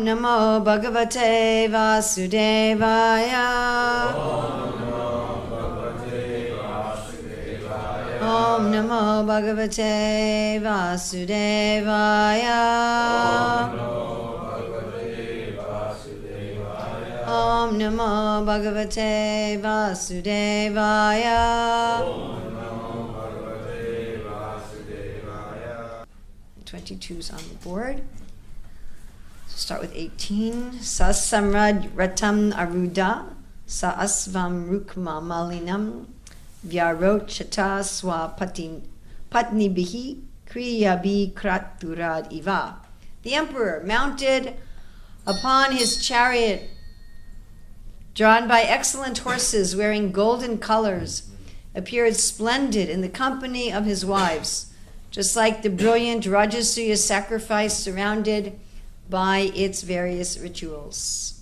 Namo Bhagavate Vasudevaya. Om Namo Bhagavate Vasudevaya. Om Namo Bhagavate Vasudevaya. 22's on the board. So start with 18. Sasamrad Ratam Aruda Sa Asvam Rukma Malinam Vyarot Chata Swa Patni Bihi Kriyabi Kraturad Iva. The emperor, mounted upon his chariot, drawn by excellent horses wearing golden colors, appeared splendid in the company of his wives, just like the brilliant Rajasuya sacrifice surrounded by its various rituals.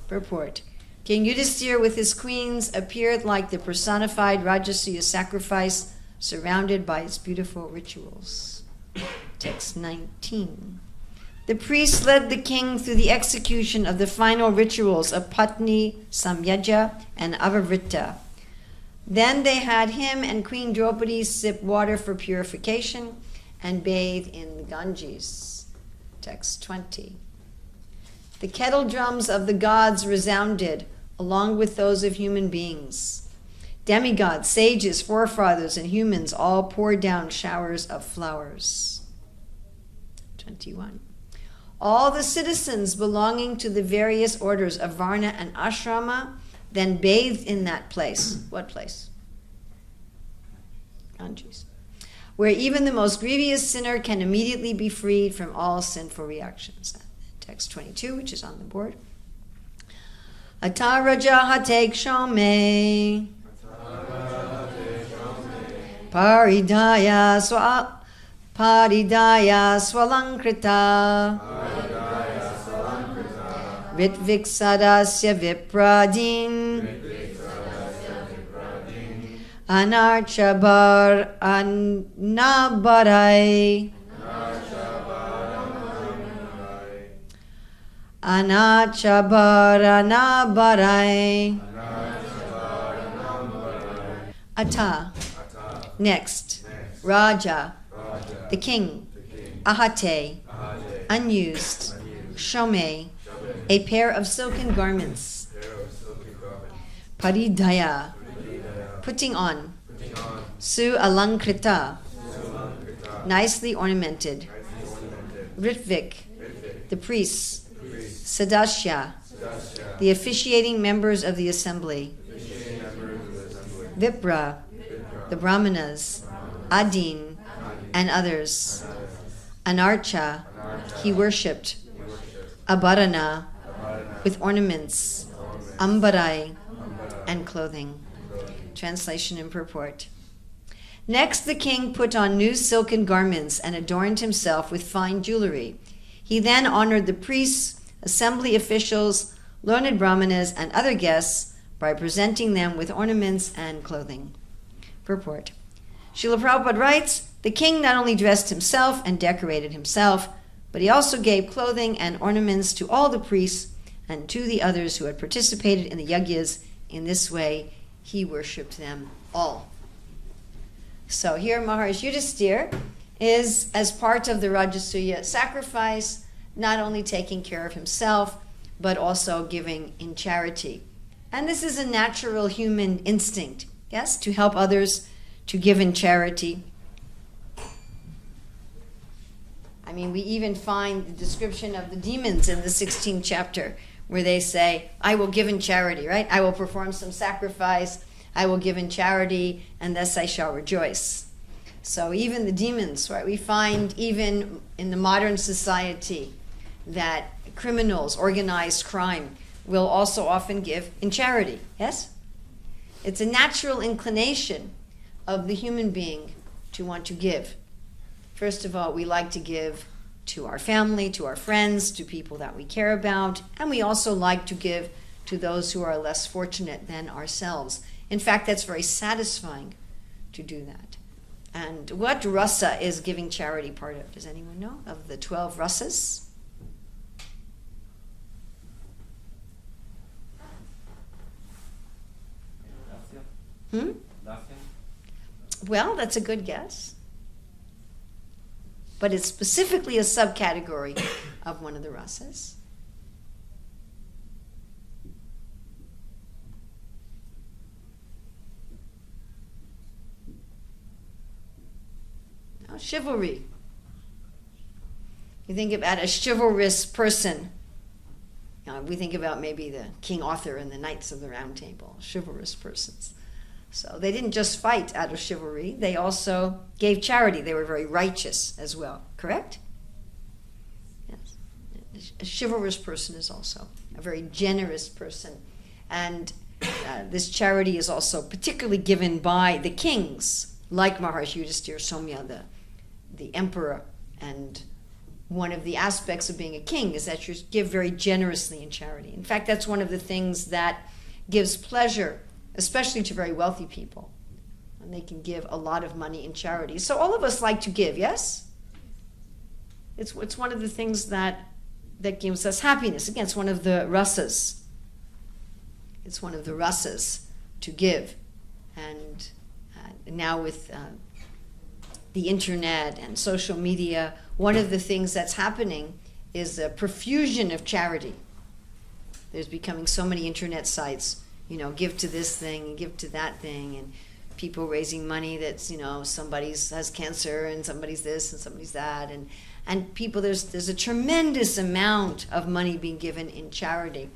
Purport. King Yudhisthira with his queens appeared like the personified Rajasuya sacrifice surrounded by its beautiful rituals. Text 19. The priest led the king through the execution of the final rituals of Patni, Samyaja, and Avavrita. Then they had him and Queen Draupadi sip water for purification and bathe in the Ganges. Text 20. The kettle drums of the gods resounded, along with those of human beings. Demigods, sages, forefathers, and humans all poured down showers of flowers. 21. All the citizens belonging to the various orders of Varna and Ashrama then bathed in that place. What place? Ganges. Where even the most grievous sinner can immediately be freed from all sinful reactions. Text 22, which is on the board. Ataraja hatek shome paridaya swalankrita Ritviksadasya vipradin Anarchabar anabarai Anachabar anabarai Ata. Next. Raja. The king. Ahate. Unused. Shome. A pair of silken garments. Paridaya. Putting on. Su alankrita. Nicely ornamented. Ritvik. The priests. Sadasya. The officiating members of the assembly. Vipra. The brahmanas. Adin. And others. Anarcha. He worshipped. Abharana. With ornaments. Ambarai. And clothing. Translation and purport. Next, the king put on new silken garments and adorned himself with fine jewelry. He then honored the priests, assembly officials, learned brahmanas, and other guests by presenting them with ornaments and clothing. Purport. Srila Prabhupada writes, the king not only dressed himself and decorated himself, but he also gave clothing and ornaments to all the priests and to the others who had participated in the yagyas. In this way, he worshipped them all. So here Maharaj Yudhisthira is, as part of the Rajasuya sacrifice, not only taking care of himself, but also giving in charity. And this is a natural human instinct, yes, to help others, to give in charity. I mean, we even find the description of the demons in the 16th chapter, where they say, I will give in charity, right? I will perform some sacrifice, I will give in charity, and thus I shall rejoice. So even the demons, right? We find even in the modern society that criminals, organized crime, will also often give in charity, yes? It's a natural inclination of the human being to want to give. First of all, we like to give to our family, to our friends, to people that we care about, and we also like to give to those who are less fortunate than ourselves. In fact, that's very satisfying to do that. And what rasa is giving charity part of? Does anyone know? Of the 12 rasas? Well, that's a good guess. But it's specifically a subcategory of one of the rasas. Now, chivalry. You think about a chivalrous person. We think about maybe the King Arthur and the Knights of the Round Table, chivalrous persons. So they didn't just fight out of chivalry, they also gave charity. They were very righteous as well, correct? Yes. A chivalrous person is also a very generous person. And this charity is also particularly given by the kings, like Maharaj Yudhisthira Somya, the emperor. And one of the aspects of being a king is that you give very generously in charity. In fact, that's one of the things that gives pleasure, especially to very wealthy people, and they can give a lot of money in charity. So all of us like to give, yes? It's one of the things that gives us happiness. Again, it's one of the rasas. It's one of the rasas to give. And now with the internet and social media, one of the things that's happening is a profusion of charity. There's becoming so many internet sites, give to this thing and give to that thing, and people raising money that's, somebody has cancer and somebody's this and somebody's that, and people, there's a tremendous amount of money being given in charity.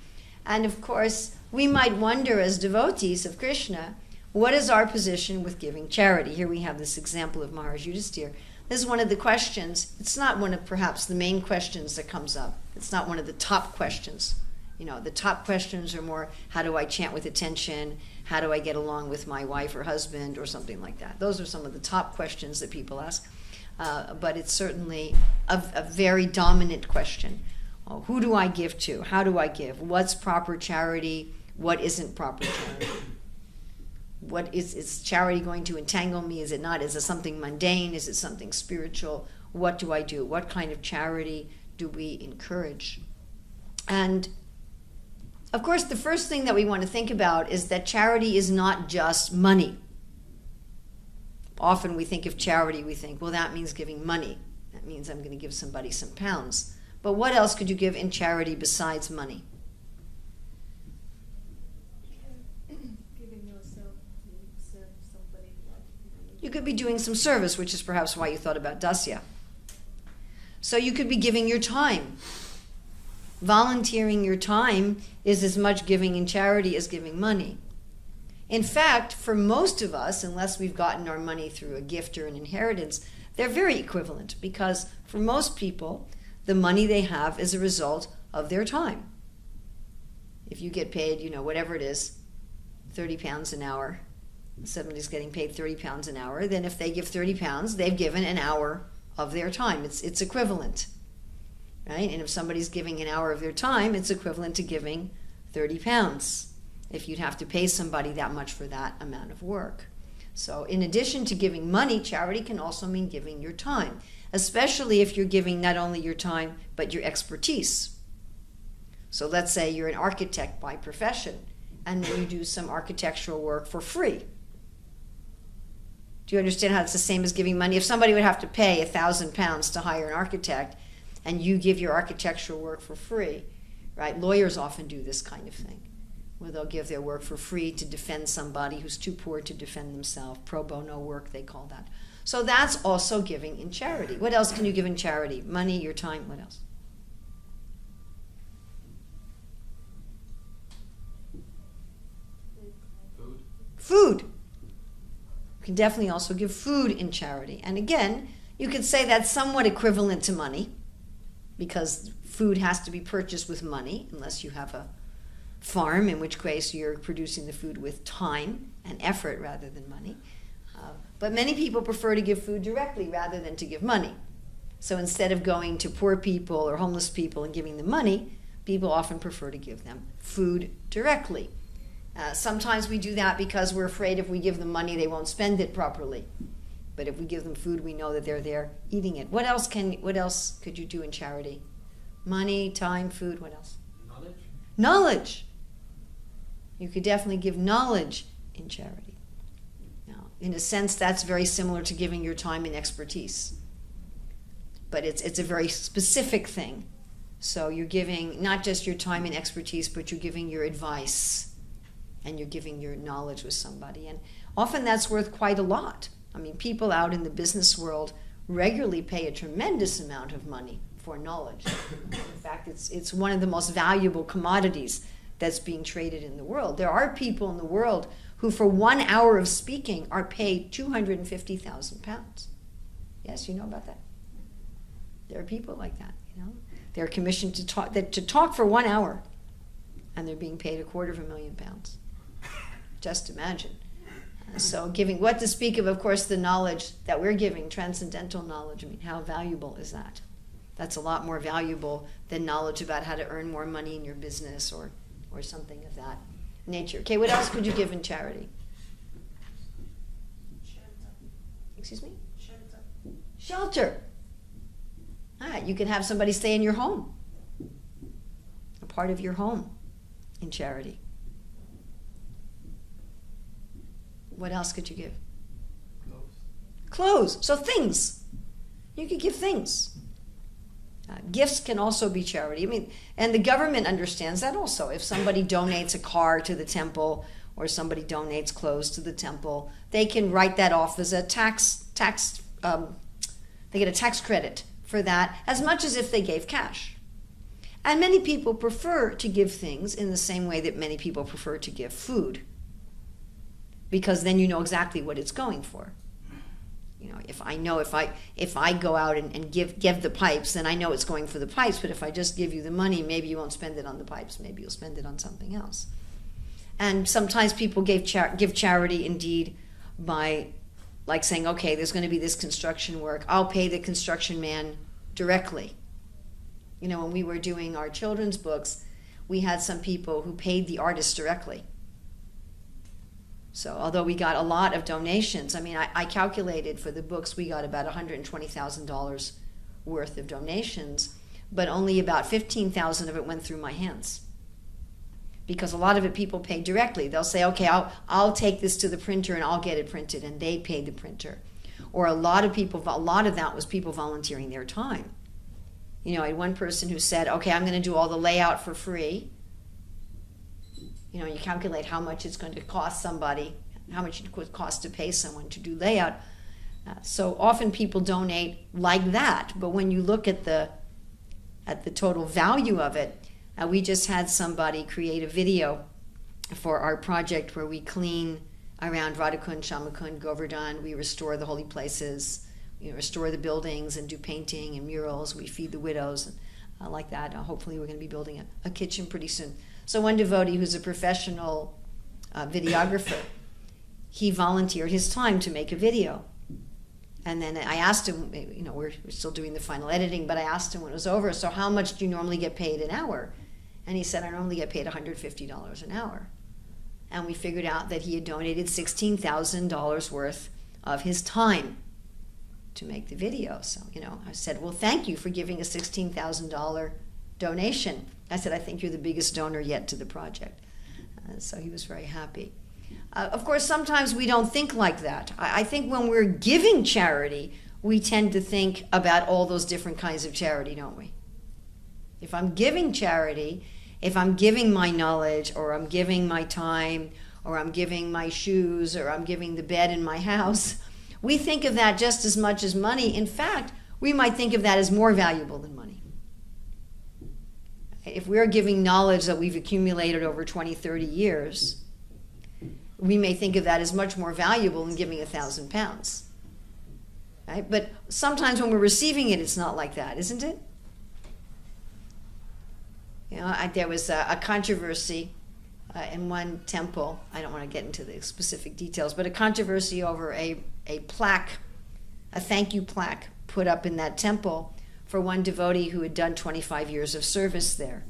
And of course, we might wonder as devotees of Krishna, what is our position with giving charity? Here we have this example of Maharaj Yudhisthira. This is one of the questions. It's not one of perhaps the main questions that comes up. It's not one of the top questions. The top questions are more, how do I chant with attention? How do I get along with my wife or husband or something like that? Those are some of the top questions that people ask. But it's certainly a very dominant question. Who do I give to? How do I give? What's proper charity? What isn't proper charity? What is charity going to entangle me? Is it not? Is it something mundane? Is it something spiritual? What do I do? What kind of charity do we encourage? And of course, the first thing that we want to think about is that charity is not just money. Often we think of charity, we think, well, that means giving money. That means I'm going to give somebody some pounds. But what else could you give in charity besides money? Giving yourself to serve somebody. You could be doing some service, which is perhaps why you thought about dasya. So you could be giving your time. Volunteering your time is as much giving in charity as giving money. In fact, for most of us, unless we've gotten our money through a gift or an inheritance, they're very equivalent, because for most people, the money they have is a result of their time. If you get paid, whatever it is, £30 an hour, somebody's getting paid £30 an hour, then if they give £30, they've given an hour of their time. It's equivalent. Right? And if somebody's giving an hour of their time, it's equivalent to giving £30 if you'd have to pay somebody that much for that amount of work. So in addition to giving money, charity can also mean giving your time, especially if you're giving not only your time, but your expertise. So let's say you're an architect by profession, and then you do some architectural work for free. Do you understand how it's the same as giving money? If somebody would have to pay £1,000 to hire an architect, and you give your architectural work for free, right? Lawyers often do this kind of thing, where they'll give their work for free to defend somebody who's too poor to defend themselves. Pro bono work, they call that. So that's also giving in charity. What else can you give in charity? Money, your time, what else? Food. You can definitely also give food in charity. And again, you could say that's somewhat equivalent to money, because food has to be purchased with money, unless you have a farm, in which case you're producing the food with time and effort rather than money. But many people prefer to give food directly rather than to give money. So instead of going to poor people or homeless people and giving them money, people often prefer to give them food directly. Sometimes we do that because we're afraid if we give them money, they won't spend it properly. But if we give them food, we know that they're there eating it. What else could you do in charity? Money, time, food, what else? Knowledge. You could definitely give knowledge in charity. Now, in a sense, that's very similar to giving your time and expertise. But it's a very specific thing. So you're giving not just your time and expertise, but you're giving your advice and you're giving your knowledge with somebody. And often that's worth quite a lot. I mean, people out in the business world regularly pay a tremendous amount of money for knowledge. In fact, it's one of the most valuable commodities that's being traded in the world. There are people in the world who for 1 hour of speaking are paid £250,000. Yes, you know about that? There are people like that, you know. They're commissioned to talk for 1 hour, and they're being paid £250,000. Just imagine. So giving, what to speak of course, the knowledge that we're giving, transcendental knowledge. I mean, how valuable is that? That's a lot more valuable than knowledge about how to earn more money in your business or something of that nature. Okay, what else could you give in charity? Shelter. Excuse me? Shelter. Shelter. All right, you can have somebody stay in your home, a part of your home in charity. What else could you give? Clothes. So things. You could give things. Gifts can also be charity. I mean, and the government understands that also. If somebody donates a car to the temple or somebody donates clothes to the temple, they can write that off as a they get a tax credit for that as much as if they gave cash. And many people prefer to give things in the same way that many people prefer to give food, because then you know exactly what it's going for. You know, if I go out and give the pipes, then I know it's going for the pipes. But if I just give you the money, maybe you won't spend it on the pipes. Maybe you'll spend it on something else. And sometimes people give charity indeed by, like, saying, okay, there's going to be this construction work. I'll pay the construction man directly. You know, when we were doing our children's books, we had some people who paid the artists directly. So although we got a lot of donations, I mean, I calculated for the books we got about $120,000 worth of donations, but only about $15,000 of it went through my hands. Because a lot of it people paid directly. They'll say, okay, I'll take this to the printer and I'll get it printed, and they paid the printer. Or a lot of that was people volunteering their time. You know, I had one person who said, okay, I'm going to do all the layout for free. You know, you calculate how much it's going to cost somebody, how much it would cost to pay someone to do layout. So often people donate like that, but when you look at the total value of it, we just had somebody create a video for our project where we clean around Radhakund, Shamakund, Govardhan. We restore the holy places, we restore the buildings and do painting and murals. We feed the widows and like that. Hopefully we're going to be building a kitchen pretty soon. So one devotee who's a professional videographer, he volunteered his time to make a video. And then I asked him, you know, we're still doing the final editing, but I asked him when it was over, so how much do you normally get paid an hour? And he said, I normally get paid $150 an hour. And we figured out that he had donated $16,000 worth of his time to make the video. So, you know, I said, well, thank you for giving a $16,000 donation. I said, I think you're the biggest donor yet to the project. So he was very happy. Of course, sometimes we don't think like that. I think when we're giving charity, we tend to think about all those different kinds of charity, don't we? If I'm giving charity, if I'm giving my knowledge, or I'm giving my time, or I'm giving my shoes, or I'm giving the bed in my house, we think of that just as much as money. In fact, we might think of that as more valuable than money. If we're giving knowledge that we've accumulated over 20, 30 years, we may think of that as much more valuable than giving £1,000. Right? But sometimes when we're receiving it, it's not like that, isn't it? You know, there was a controversy in one temple. I don't want to get into the specific details, but a controversy over a plaque, a thank you plaque put up in that temple for one devotee who had done 25 years of service there.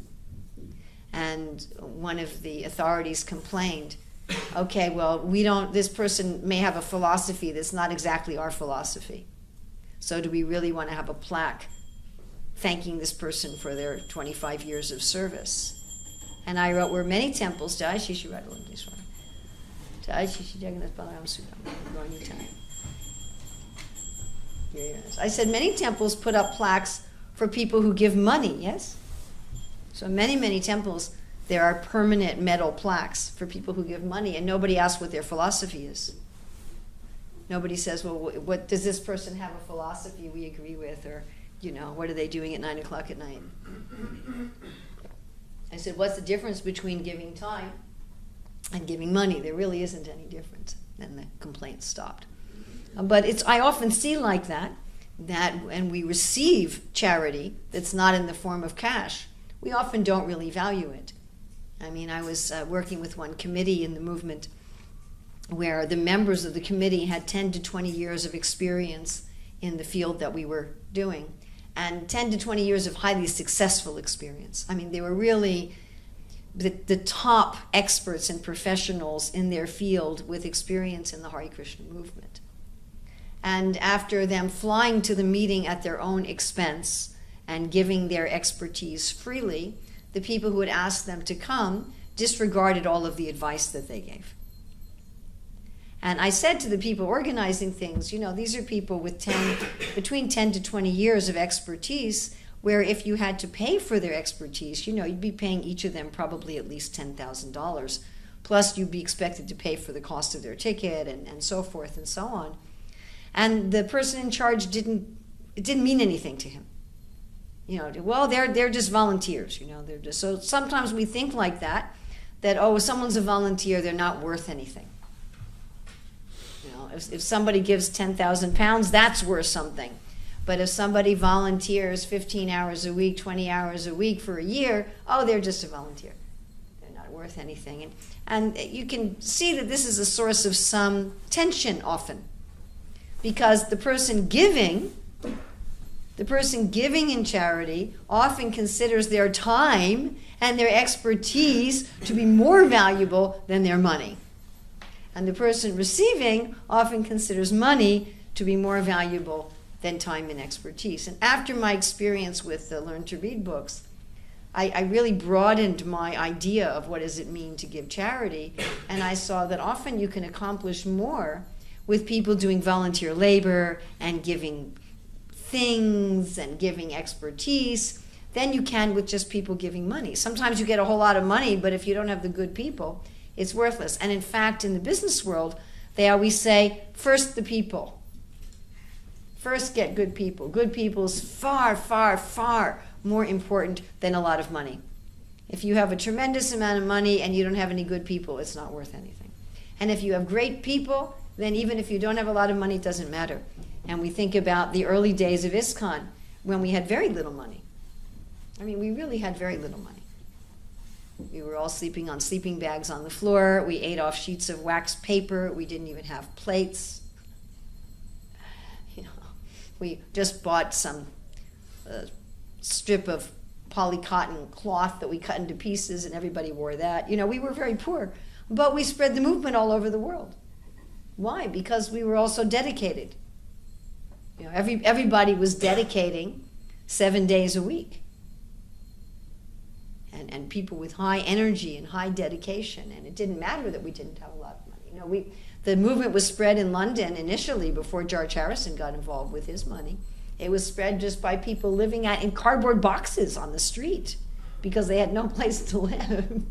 And one of the authorities complained, okay, well, this person may have a philosophy that's not exactly our philosophy. So do we really want to have a plaque thanking this person for their 25 years of service? And I wrote, where many temples, Jai Shri Jagannath Balaram Subhadra. Go anytime. Yes. I said many temples put up plaques for people who give money, yes? So many, many temples, there are permanent metal plaques for people who give money, and nobody asks what their philosophy is. Nobody says, well, what does this person have a philosophy we agree with, or, what are they doing at 9 o'clock at night? I said, what's the difference between giving time and giving money? There really isn't any difference. Then the complaint stopped. But I often see like that when we receive charity that's not in the form of cash, we often don't really value it. I mean, I was working with one committee in the movement where the members of the committee had 10 to 20 years of experience in the field that we were doing, and 10 to 20 years of highly successful experience. I mean, they were really the top experts and professionals in their field with experience in the Hare Krishna movement. And after them flying to the meeting at their own expense and giving their expertise freely, the people who had asked them to come disregarded all of the advice that they gave. And I said to the people organizing things, these are people with between 10 to 20 years of expertise, where if you had to pay for their expertise, you'd be paying each of them probably at least $10,000. Plus you'd be expected to pay for the cost of their ticket and so forth and so on. And the person in charge it didn't mean anything to him. Well, they're just volunteers, they're just, so sometimes we think like that, someone's a volunteer, they're not worth anything. If somebody gives 10,000 pounds, that's worth something. But if somebody volunteers 15 hours a week, 20 hours a week for a year, they're just a volunteer. They're not worth anything. And you can see that this is a source of some tension often. Because the person giving in charity often considers their time and their expertise to be more valuable than their money. And the person receiving often considers money to be more valuable than time and expertise. And after my experience with the Learn to Read books, I really broadened my idea of what does it mean to give charity, and I saw that often you can accomplish more with people doing volunteer labor and giving things and giving expertise than you can with just people giving money. Sometimes you get a whole lot of money, but if you don't have the good people, it's worthless. And in fact, in the business world, they always say, first the people. First get good people. Good people is far, far, far more important than a lot of money. If you have a tremendous amount of money and you don't have any good people, it's not worth anything. And if you have great people, then even if you don't have a lot of money, it doesn't matter. And we think about the early days of ISKCON when we had very little money. I mean, we really had very little money. We were all sleeping on sleeping bags on the floor. We ate off sheets of wax paper. We didn't even have plates. We just bought some strip of polycotton cloth that we cut into pieces, and everybody wore that. We were very poor, but we spread the movement all over the world. Why? Because we were also dedicated. Everybody was dedicating 7 days a week. And people with high energy and high dedication. And it didn't matter that we didn't have a lot of money. The movement was spread in London initially before George Harrison got involved with his money. It was spread just by people living in cardboard boxes on the street because they had no place to live.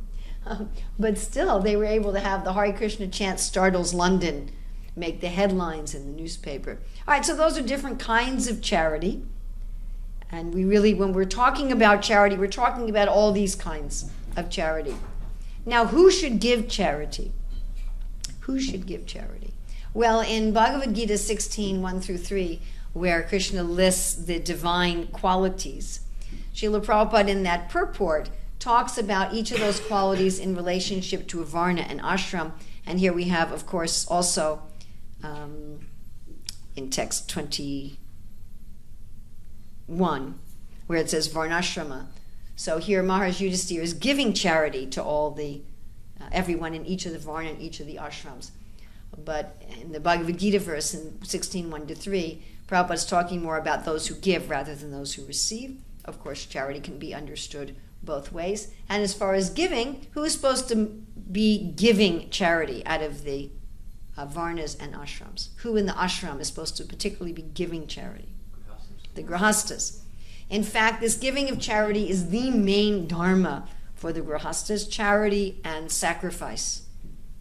But still, they were able to have the Hare Krishna chant startles London, make the headlines in the newspaper. All right, so those are different kinds of charity. And we really, when we're talking about charity, we're talking about all these kinds of charity. Now, who should give charity? Who should give charity? Well, in Bhagavad Gita 16, 1 through 3, where Krishna lists the divine qualities, Srila Prabhupada in that purport talks about each of those qualities in relationship to a varna and ashram. And here we have, of course, also in text 21, where it says varnashrama. So here Maharaj Yudhisthira is giving charity to all everyone in each of the varna and each of the ashrams. But in the Bhagavad Gita verse in 16, 1 to 3, Prabhupada is talking more about those who give rather than those who receive. Of course, charity can be understood both ways. And as far as giving, who is supposed to be giving charity out of the varnas and ashrams? Who in the ashram is supposed to particularly be giving charity? The grahastas. In fact, this giving of charity is the main dharma for the grahastas. Charity and sacrifice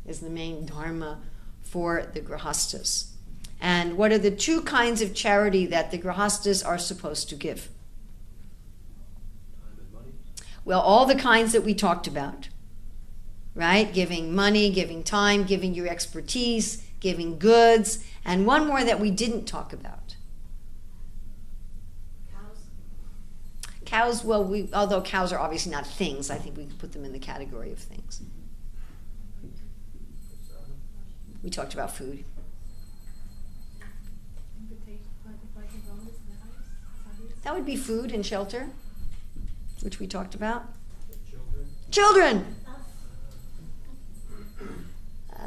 is the main dharma for the grahastas. And what are the two kinds of charity that the grahastas are supposed to give? Time and money. Well, all the kinds that we talked about, right? Giving money, giving time, giving your expertise, giving goods, and one more that we didn't talk about. Cows, well, although cows are obviously not things, I think we can put them in the category of things. We talked about food. That would be food and shelter, which we talked about. Children!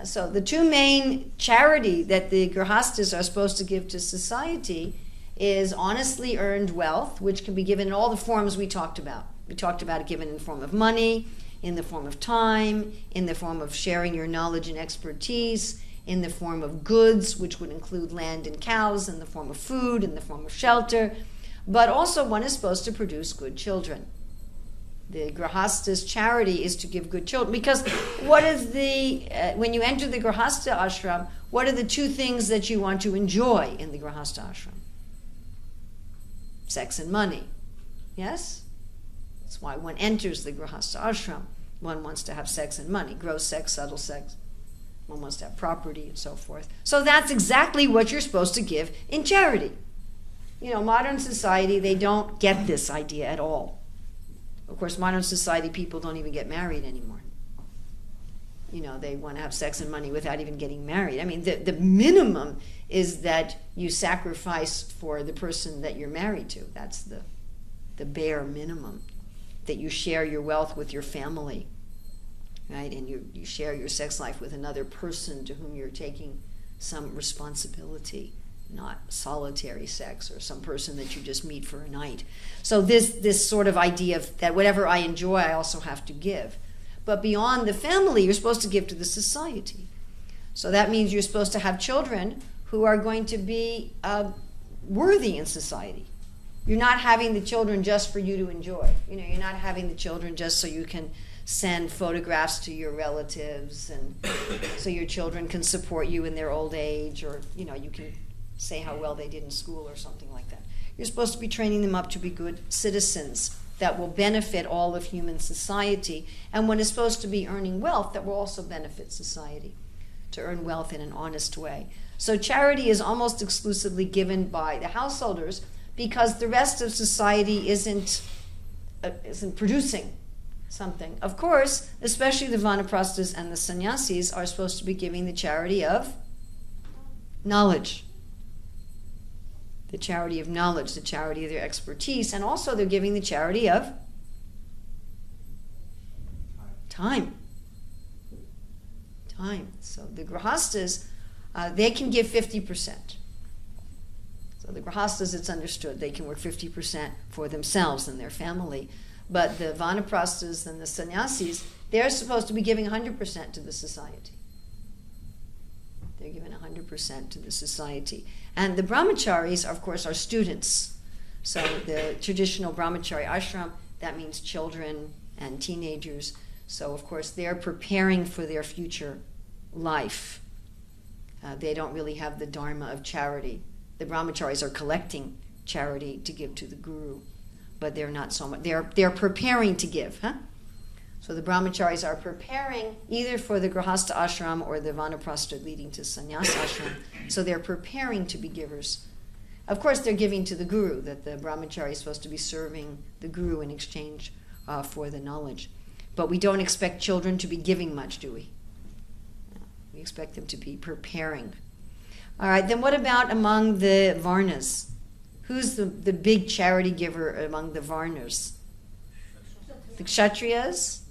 So the two main charity that the grahastas are supposed to give to society is honestly earned wealth, which can be given in all the forms we talked about. We talked about it given in the form of money, in the form of time, in the form of sharing your knowledge and expertise, in the form of goods, which would include land and cows, in the form of food, in the form of shelter. But also one is supposed to produce good children. The grahastas' charity is to give good children. Because what is when you enter the grahasta ashram, what are the two things that you want to enjoy in the grahasta ashram? Sex and money. Yes? That's why one enters the grahasta ashram. One wants to have sex and money, gross sex, subtle sex. One wants to have property and so forth. So that's exactly what you're supposed to give in charity. You know, modern society, they don't get this idea at all. Of course, modern society, people don't even get married anymore. You know, they want to have sex and money without even getting married. I mean, the minimum is that you sacrifice for the person that you're married to. That's the bare minimum. That you share your wealth with your family, right? And you share your sex life with another person to whom you're taking some responsibility, not solitary sex or some person that you just meet for a night. So this sort of idea of that whatever I enjoy, I also have to give. But beyond the family, you're supposed to give to the society. So that means you're supposed to have children who are going to be worthy in society. You're not having the children just for you to enjoy. You know, you're not having the children just so you can send photographs to your relatives and so your children can support you in their old age, or, you know, you can say how well they did in school or something like that. You're supposed to be training them up to be good citizens that will benefit all of human society, and one is supposed to be earning wealth that will also benefit society, to earn wealth in an honest way. So charity is almost exclusively given by the householders because the rest of society isn't producing something. Of course, especially the vanaprasthas and the sannyasis are supposed to be giving the charity of knowledge. The charity of knowledge, the charity of their expertise, and also they're giving the charity of time. So the grahastas, they can give 50%. So the grahastas, it's understood, they can work 50% for themselves and their family. But the vanaprasthas and the sannyasis, they're supposed to be giving 100% to the society. They're given 100% to the society. And the brahmacharis, of course, are students. So the traditional brahmachari ashram, that means children and teenagers. So, of course, they're preparing for their future life. They don't really have the dharma of charity. The brahmacharis are collecting charity to give to the guru, but they're not so much. They're preparing to give, huh? So the brahmacharis are preparing either for the grahasta ashram or the vanaprastha leading to sannyas ashram. So they're preparing to be givers. Of course, they're giving to the guru, that the brahmachari is supposed to be serving the guru in exchange for the knowledge. But we don't expect children to be giving much, do we? No, we expect them to be preparing. All right, then what about among the varnas? Who's the big charity giver among the varnas? The kshatriyas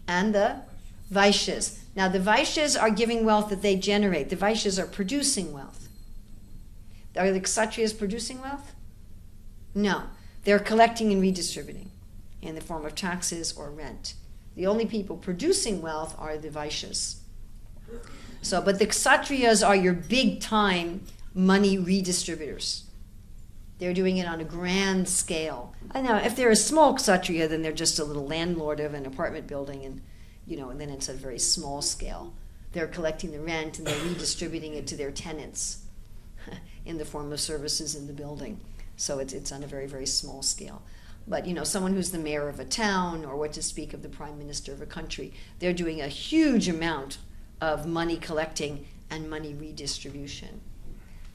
and the vaishyas. Now the vaishyas are giving wealth that they generate. The vaishyas are producing wealth. Are the kshatriyas producing wealth? No. They're collecting and redistributing. in the form of taxes or rent. The only people producing wealth are the Vaishyas. So, but the Kshatriyas are your big-time money redistributors. They're doing it on a grand scale. And now, if they're a small Kshatriya, then they're just a little landlord of an apartment building, and and then it's a very small scale. They're collecting the rent and they're redistributing it to their tenants in the form of services in the building. So it's on a very, very small scale. But, someone who's the mayor of a town, or what to speak of the prime minister of a country, they're doing a huge amount of money collecting and money redistribution.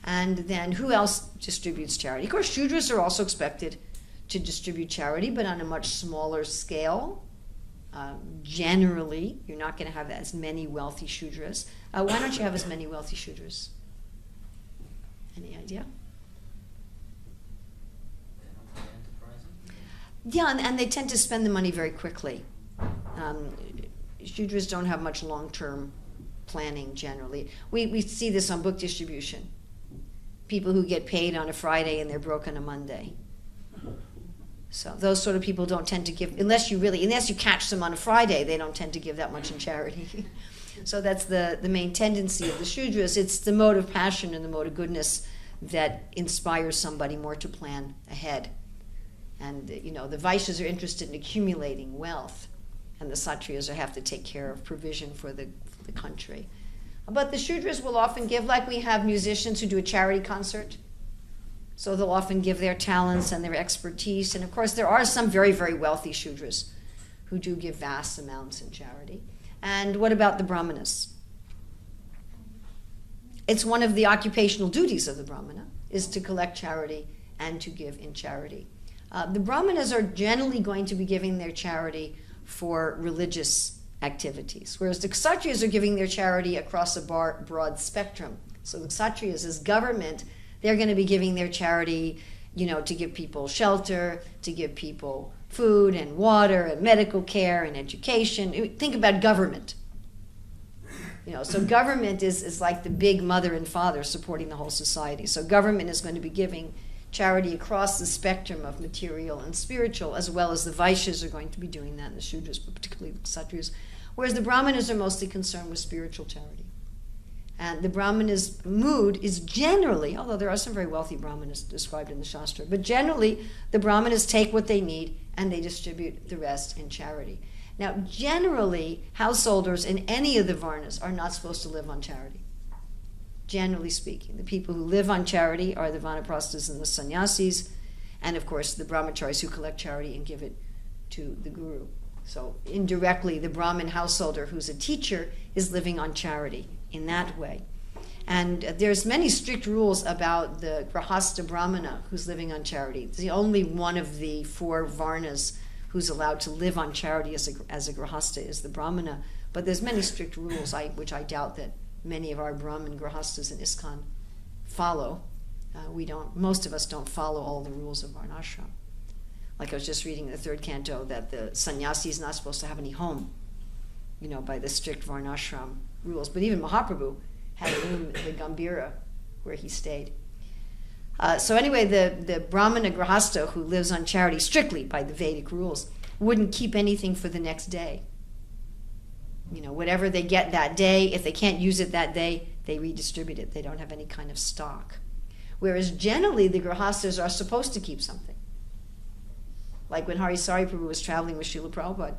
And then who else distributes charity? Of course, Shudras are also expected to distribute charity, but on a much smaller scale. Generally, you're not going to have as many wealthy Shudras. Why don't you have as many wealthy Shudras? Any idea? Yeah, and they tend to spend the money very quickly. Shudras don't have much long-term planning generally. We see this on book distribution. People who get paid on a Friday and they're broke on a Monday. So those sort of people don't tend to give, unless you catch them on a Friday, they don't tend to give that much in charity. So that's the main tendency of the Shudras. It's the mode of passion and the mode of goodness that inspires somebody more to plan ahead. And, the Vaishyas are interested in accumulating wealth, and the Kshatriyas have to take care of provision for the country. But the Shudras will often give, like we have musicians who do a charity concert. So they'll often give their talents and their expertise. And of course, there are some very, very wealthy Shudras who do give vast amounts in charity. And what about the Brahmanas? It's one of the occupational duties of the Brahmana, is to collect charity and to give in charity. The Brahmanas are generally going to be giving their charity for religious activities, whereas the Kshatriyas are giving their charity across a broad spectrum. So the Kshatriyas, as government, they're going to be giving their charity, to give people shelter, to give people food and water and medical care and education. Think about government. So government is like the big mother and father supporting the whole society. So government is going to be giving charity across the spectrum of material and spiritual, as well as the Vaishyas are going to be doing that, and the Shudras, but particularly the Kshatriyas. Whereas the Brahmanas are mostly concerned with spiritual charity. And the Brahmana's mood is generally, although there are some very wealthy Brahmanas described in the Shastra, but generally the Brahmanas take what they need and they distribute the rest in charity. Now, generally, householders in any of the Varnas are not supposed to live on charity. Generally speaking, the people who live on charity are the Vanaprasthas and the Sannyasis, and of course the Brahmacharis who collect charity and give it to the Guru. So indirectly, the Brahmin householder who's a teacher is living on charity in that way. And there's many strict rules about the Grahastha Brahmana who's living on charity. It's the only one of the 4 Varnas who's allowed to live on charity as a Grahastha is the Brahmana. But there's many strict rules, which I doubt that many of our Brahmin Grahasthas in ISKCON follow. Most of us don't follow all the rules of Varnashram. Like I was just reading in the 3rd canto that the sannyasi is not supposed to have any home, by the strict Varnashram rules. But even Mahaprabhu had a room in the Gambhira where he stayed. So anyway, the Brahmana Grahastha who lives on charity strictly by the Vedic rules wouldn't keep anything for the next day. Whatever they get that day, if they can't use it that day, they redistribute it. They don't have any kind of stock. Whereas generally the Grahasthas are supposed to keep something. Like when Harisari Prabhu was traveling with Srila Prabhupada,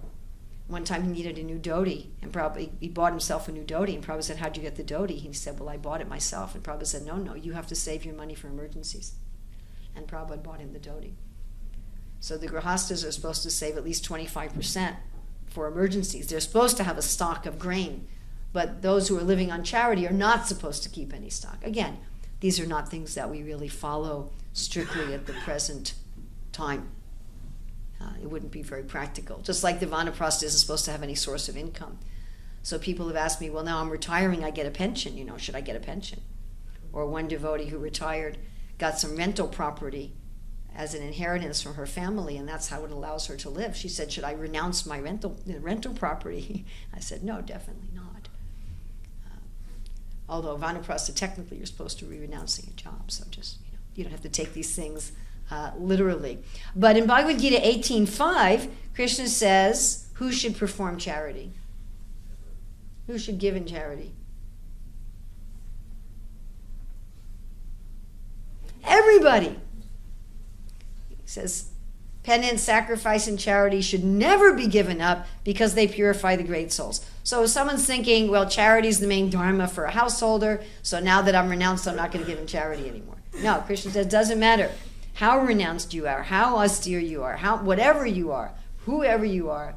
one time he needed a new dhoti, and he bought himself a new dhoti, and Prabhupada said, "How'd you get the dhoti?" He said, "Well, I bought it myself." And Prabhupada said, No, you have to save your money for emergencies. And Prabhupada bought him the dhoti. So the Grahasthas are supposed to save at least 25% for emergencies. They're supposed to have a stock of grain, but those who are living on charity are not supposed to keep any stock. Again, these are not things that we really follow strictly at the present time. It wouldn't be very practical. Just like the Vanaprastha isn't supposed to have any source of income. So people have asked me, well, now I'm retiring, I get a pension, should I get a pension? Or one devotee who retired got some rental property as an inheritance from her family, and that's how it allows her to live. She said, should I renounce my rental property? I said, no, definitely not. Although Vanaprastha, technically you're supposed to be renouncing a job, so just, you don't have to take these things literally. But in Bhagavad Gita 18:5, Krishna says, who should perform charity? Who should give in charity? Everybody. He says, penance, sacrifice, and charity should never be given up because they purify the great souls. So if someone's thinking, well, charity is the main dharma for a householder, so now that I'm renounced, I'm not going to give in charity anymore. No, Krishna says, it doesn't matter how renounced you are, how austere you are, whatever you are, whoever you are,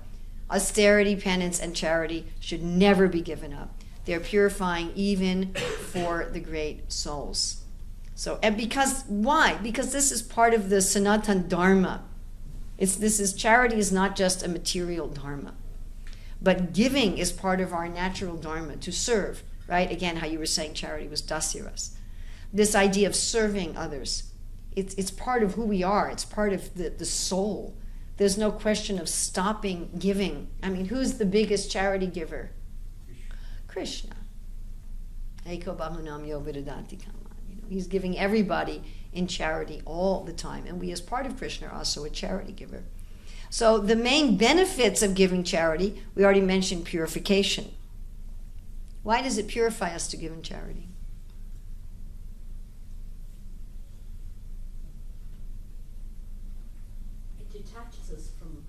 austerity, penance, and charity should never be given up. They're purifying even for the great souls. So, and why? Because this is part of the Sanatan Dharma. Charity is not just a material dharma, but giving is part of our natural dharma, to serve, right? Again, how you were saying charity was dasiras. This idea of serving others, it's part of who we are. It's part of the soul. There's no question of stopping giving. I mean, who's the biggest charity giver? Krishna. Eko bahunam yo vidadanti kama. He's giving everybody in charity all the time. And we as part of Krishna are also a charity giver. So the main benefits of giving charity, we already mentioned purification. Why does it purify us to give in charity? It detaches us from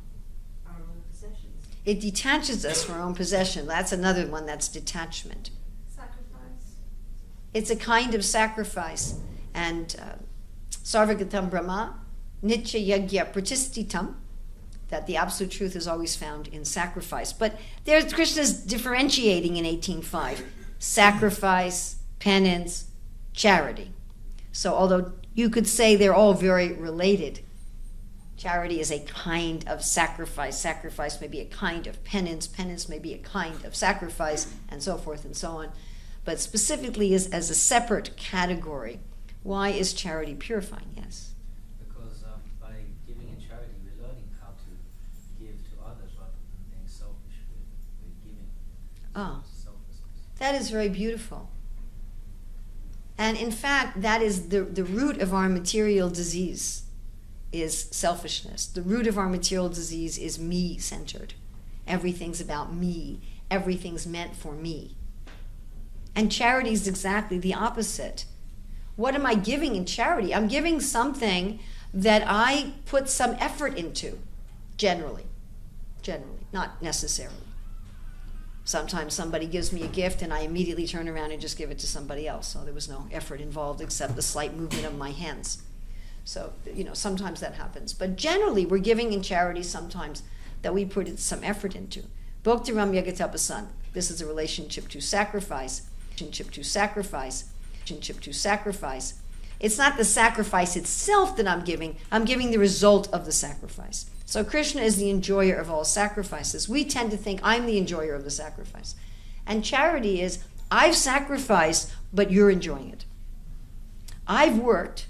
our own possessions. It detaches us from our own possession. That's another one, that's detachment. It's a kind of sacrifice. And Sarvagatam Brahma, Nitya Yagya Pratistitam, that the absolute truth is always found in sacrifice. But there's Krishna's differentiating in 18.5. Sacrifice, penance, charity. So although you could say they're all very related, charity is a kind of sacrifice. Sacrifice may be a kind of penance. Penance may be a kind of sacrifice, and so forth and so on. But specifically as a separate category. Why is charity purifying? Yes? Because by giving in charity, we're learning how to give to others rather than being selfish with giving. Selflessness. That is very beautiful. And in fact, that is the root of our material disease, is selfishness. The root of our material disease is me-centered. Everything's about me. Everything's meant for me. And charity is exactly the opposite. What am I giving in charity? I'm giving something that I put some effort into, generally, not necessarily. Sometimes somebody gives me a gift and I immediately turn around and just give it to somebody else. So there was no effort involved except the slight movement of my hands. So, sometimes that happens. But generally, we're giving in charity sometimes that we put some effort into. Bhaktiram Yagatapasan. This is a relationship to sacrifice. It's not the sacrifice itself that I'm giving the result of the sacrifice. So Krishna is the enjoyer of all sacrifices. We tend to think I'm the enjoyer of the sacrifice. And charity is, I've sacrificed, but you're enjoying it. I've worked,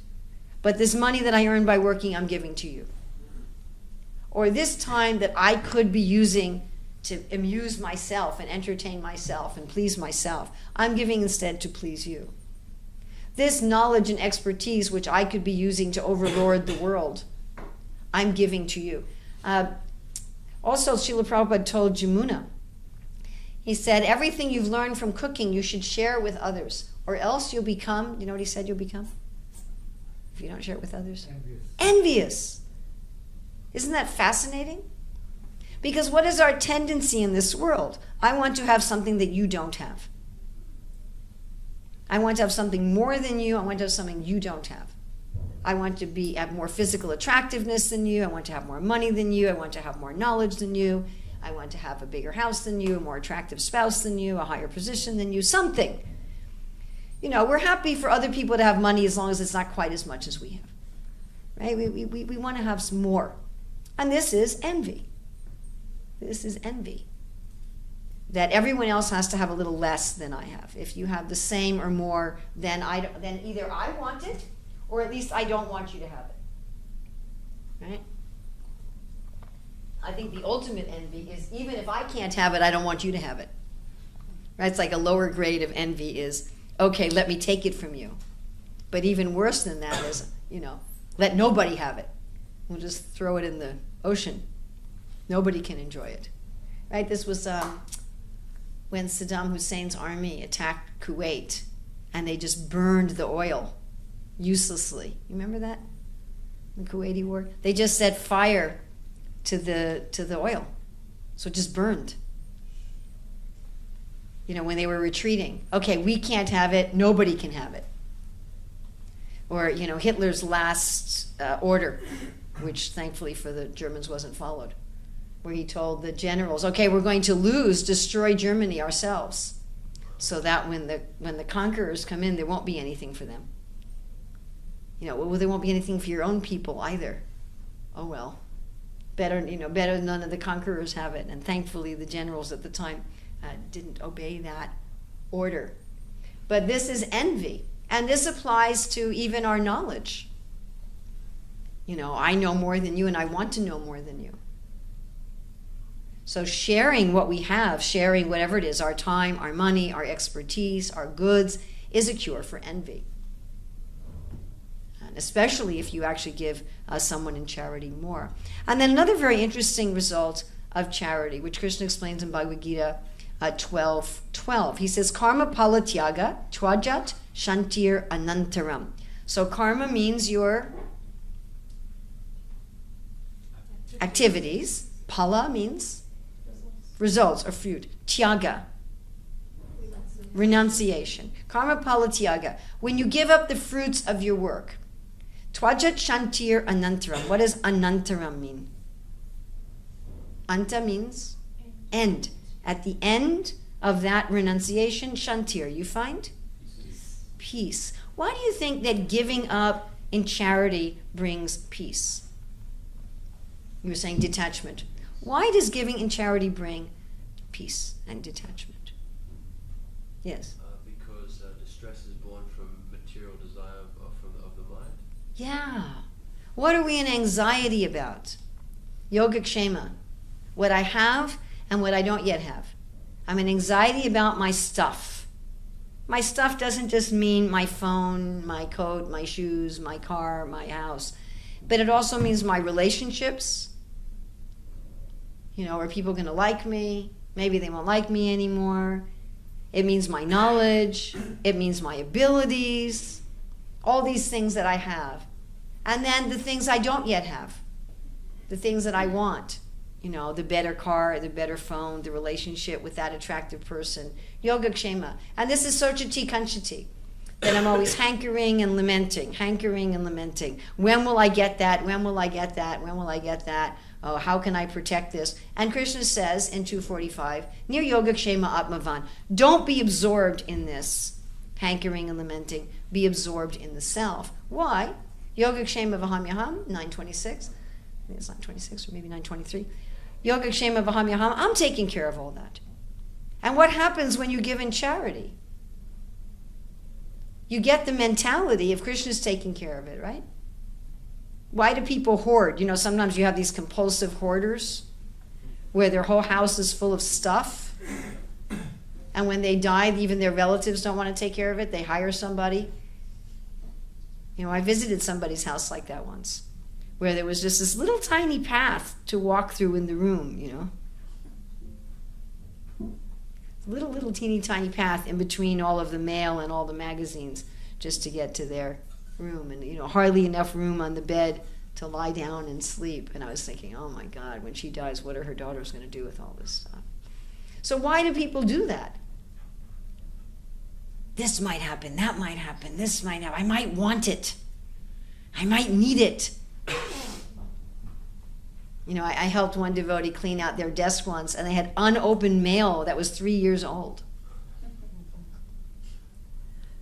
but this money that I earn by working, I'm giving to you. Or this time that I could be using to amuse myself and entertain myself and please myself, I'm giving instead to please you. This knowledge and expertise which I could be using to overlord the world, I'm giving to you. Also, Srila Prabhupada told Jamuna, he said, everything you've learned from cooking, you should share with others, or else you'll become, you know what he said you'll become? If you don't share it with others? Envious. Isn't that fascinating? Because what is our tendency in this world? I want to have something that you don't have. I want to have something more than you. I want to have something you don't have. I want to have more physical attractiveness than you. I want to have more money than you. I want to have more knowledge than you. I want to have a bigger house than you, a more attractive spouse than you, a higher position than you, something. We're happy for other people to have money as long as it's not quite as much as we have. Right? We want to have some more. And this is envy. This is envy. That everyone else has to have a little less than I have. If you have the same or more, then either I want it, or at least I don't want you to have it. Right? I think the ultimate envy is, even if I can't have it, I don't want you to have it. Right? It's like a lower grade of envy is, okay, let me take it from you. But even worse than that is, Let nobody have it. We'll just throw it in the ocean. Nobody can enjoy it. Right? This was when Saddam Hussein's army attacked Kuwait and they just burned the oil uselessly. You remember that? The Kuwaiti war? They just set fire to the oil. So it just burned. When they were retreating. Okay, we can't have it, nobody can have it. Or, Hitler's last order, which thankfully for the Germans wasn't followed, where he told the generals, okay, we're going to destroy Germany ourselves, so that when the conquerors come in, there won't be anything for them. There won't be anything for your own people either. Oh well. Better none of the conquerors have it. And thankfully the generals at the time didn't obey that order. But this is envy. And this applies to even our knowledge. I know more than you and I want to know more than you. So sharing what we have, sharing whatever it is, our time, our money, our expertise, our goods, is a cure for envy. And especially if you actually give someone in charity more. And then another very interesting result of charity, which Krishna explains in Bhagavad Gita 12:12. He says, karma palatyaga twajat shantir anantaram. So karma means your activities. Pala means results or fruit. Tyaga, renunciation. Karma palatyaga. When you give up the fruits of your work. Twajat shantir anantaram. What does anantaram mean? Anta means end. At the end of that renunciation, shantir, you find? Peace. Why do you think that giving up in charity brings peace? You were saying detachment. Why does giving in charity bring peace and detachment? Yes? Because distress is born from material desire of the mind. Yeah. What are we in anxiety about? Yogakshema. What I have and what I don't yet have. I'm in anxiety about my stuff. My stuff doesn't just mean my phone, my coat, my shoes, my car, my house. But it also means my relationships. Are people going to like me? Maybe they won't like me anymore. It means my knowledge. It means my abilities. All these things that I have. And then the things I don't yet have. The things that I want. The better car, the better phone, the relationship with that attractive person. Yogakshema. And this is Sochati Kanchati. That I'm always hankering and lamenting. When will I get that? When will I get that? When will I get that? Oh, how can I protect this? And Krishna says in 245, near Yogakshema Atmavan, don't be absorbed in this hankering and lamenting. Be absorbed in the self. Why? Yogakshema Vahamyaham, 926. I think it's 926 or maybe 923. Yogakshema Vahamyaham, I'm taking care of all that. And what happens when you give in charity? You get the mentality of Krishna's taking care of it, right? Why do people hoard? Sometimes you have these compulsive hoarders where their whole house is full of stuff. And when they die, even their relatives don't want to take care of it. They hire somebody. I visited somebody's house like that once, where there was just this little tiny path to walk through in the room, Little teeny tiny path in between all of the mail and all the magazines just to get to their room. And, hardly enough room on the bed to lie down and sleep. And I was thinking, oh my God, when she dies, what are her daughters going to do with all this stuff? So why do people do that? This might happen, that might happen, this might happen. I might want it. I might need it. I helped one devotee clean out their desk once, and they had unopened mail that was 3 years old.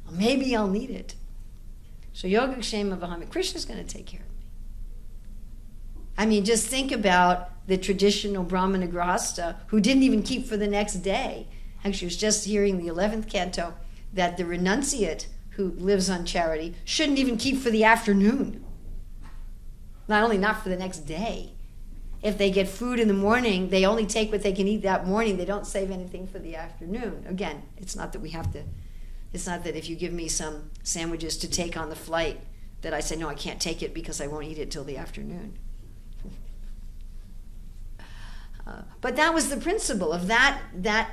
Well, maybe I'll need it. So Yogakshema Vahami, Krishna's going to take care of me. Just think about the traditional Brahmana Grahasta who didn't even keep for the next day. Actually, I was just hearing the 11th canto that the renunciate who lives on charity shouldn't even keep for the afternoon. Not only not for the next day. If they get food in the morning, they only take what they can eat that morning. They don't save anything for the afternoon. Again, it's not that if you give me some sandwiches to take on the flight, that I say, no, I can't take it because I won't eat it till the afternoon. But that was the principle of that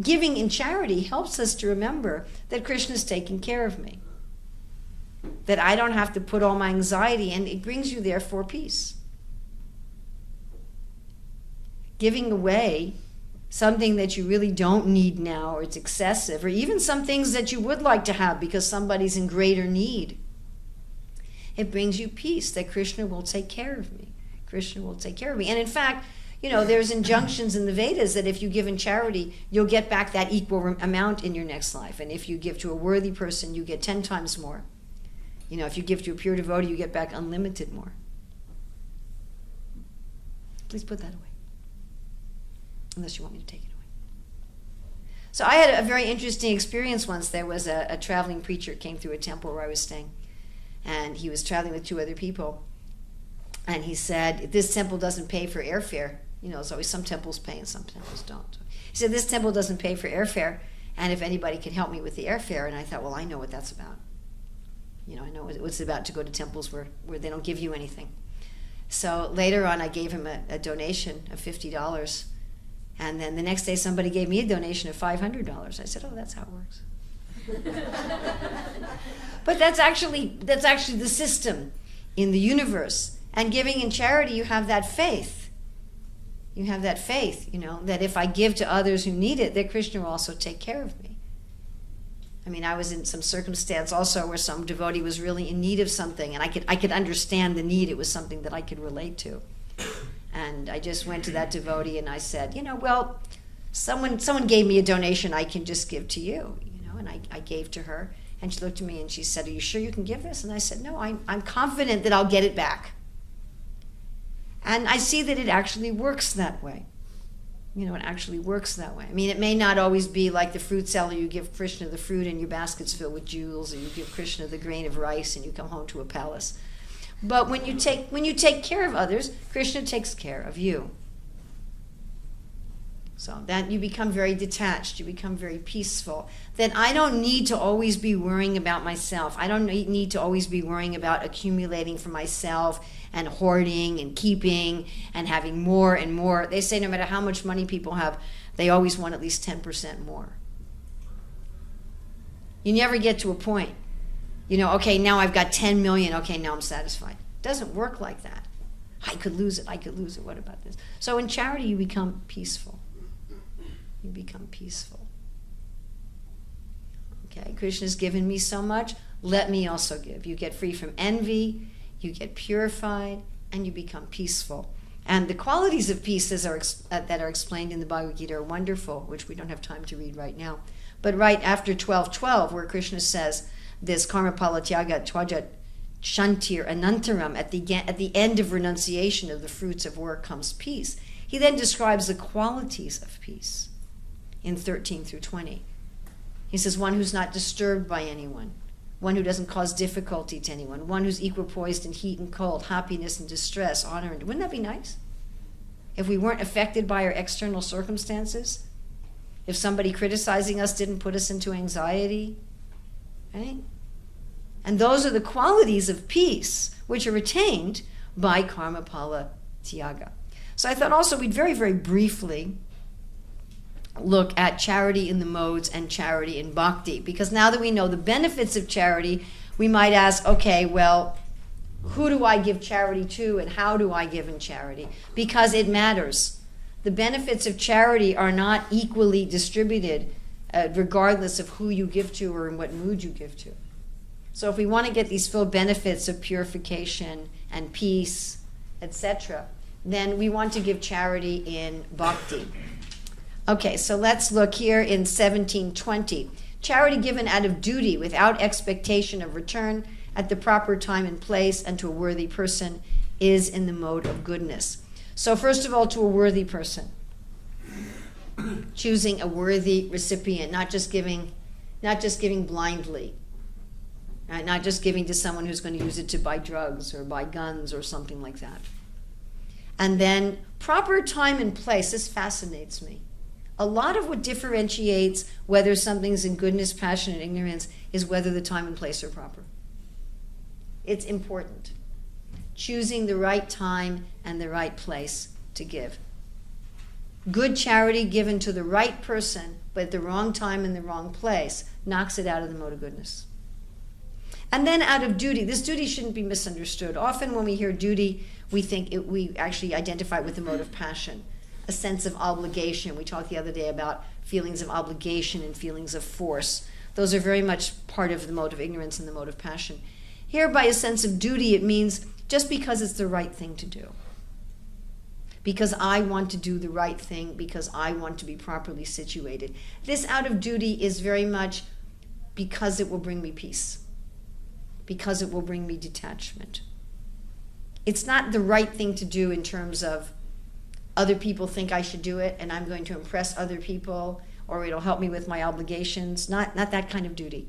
giving in charity helps us to remember that Krishna's taking care of me. That I don't have to put all my anxiety, and it brings you there for peace. Giving away something that you really don't need now, or it's excessive, or even some things that you would like to have because somebody's in greater need. It brings you peace that Krishna will take care of me. Krishna will take care of me. And in fact, there's injunctions in the Vedas that if you give in charity, you'll get back that equal amount in your next life. And if you give to a worthy person, you get 10 times more. If you give to a pure devotee, you get back unlimited more. Please put that away. Unless you want me to take it away. So I had a very interesting experience once. There was a traveling preacher came through a temple where I was staying. And he was traveling with 2 other people. And he said, this temple doesn't pay for airfare. There's always some temples pay and some temples don't. He said, this temple doesn't pay for airfare. And if anybody could help me with the airfare. And I thought, well, I know what that's about. I know what it's about to go to temples where they don't give you anything. So later on, I gave him a donation of $50. And then the next day, somebody gave me a donation of $500. I said, oh, that's how it works. But that's actually the system in the universe. And giving in charity, you have that faith. You have that faith, that if I give to others who need it, that Krishna will also take care of me. I mean, I was in some circumstance also where some devotee was really in need of something, and I could understand the need. It was something that I could relate to. And I just went to that devotee and I said, well, someone gave me a donation I can just give to you, and I gave to her. And she looked at me and she said, are you sure you can give this? And I said, no, I'm confident that I'll get it back. And I see that it actually works that way. It actually works that way. I mean, it may not always be like the fruit seller, you give Krishna the fruit and your basket's filled with jewels, or you give Krishna the grain of rice and you come home to a palace. But when you take care of others, Krishna takes care of you. So that you become very detached, you become very peaceful. That I don't need to always be worrying about myself. I don't need to always be worrying about accumulating for myself and hoarding and keeping and having more and more. They say no matter how much money people have, they always want at least 10% more. You never get to a point, okay, now I've got 10 million, okay, now I'm satisfied. It doesn't work like that. I could lose it, what about this? So in charity, you become peaceful. You become peaceful. Okay, Krishna's given me so much, let me also give. You get free from envy, you get purified, and you become peaceful. And the qualities of peace that are explained in the Bhagavad Gita are wonderful, which we don't have time to read right now. But right after 12:12, where Krishna says this karma palatyaga twajat shantir anantaram, at the end of renunciation of the fruits of work comes peace. He then describes the qualities of peace in 13 through 20. He says, one who's not disturbed by anyone, one who doesn't cause difficulty to anyone, one who's equipoised in heat and cold, happiness and distress, honor and... Wouldn't that be nice? If we weren't affected by our external circumstances, if somebody criticizing us didn't put us into anxiety, right? And those are the qualities of peace which are attained by karma pala tyaga. So I thought also we'd very, very briefly look at charity in the modes and charity in bhakti, because now that we know the benefits of charity, we might ask, okay, well, who do I give charity to and how do I give in charity? Because it matters. The benefits of charity are not equally distributed regardless of who you give to or in what mood you give to. So if we want to get these full benefits of purification and peace, etc., then we want to give charity in bhakti. Okay, so let's look here in 1720. Charity given out of duty without expectation of return at the proper time and place and to a worthy person is in the mode of goodness. So first of all, to a worthy person. Choosing a worthy recipient, not just giving blindly. Right? Not just giving to someone who's going to use it to buy drugs or buy guns or something like that. And then proper time and place. This fascinates me. A lot of what differentiates whether something's in goodness, passion, and ignorance is whether the time and place are proper. It's important. Choosing the right time and the right place to give. Good charity given to the right person, but at the wrong time and the wrong place, knocks it out of the mode of goodness. And then out of duty, this duty shouldn't be misunderstood. Often when we hear duty, we actually identify with the mode of passion, a sense of obligation. We talked the other day about feelings of obligation and feelings of force. Those are very much part of the mode of ignorance and the mode of passion. Here, by a sense of duty, it means just because it's the right thing to do. Because I want to do the right thing, because I want to be properly situated. This out of duty is very much because it will bring me peace, because it will bring me detachment. It's not the right thing to do in terms of other people think I should do it and I'm going to impress other people, or it'll help me with my obligations. Not that kind of duty.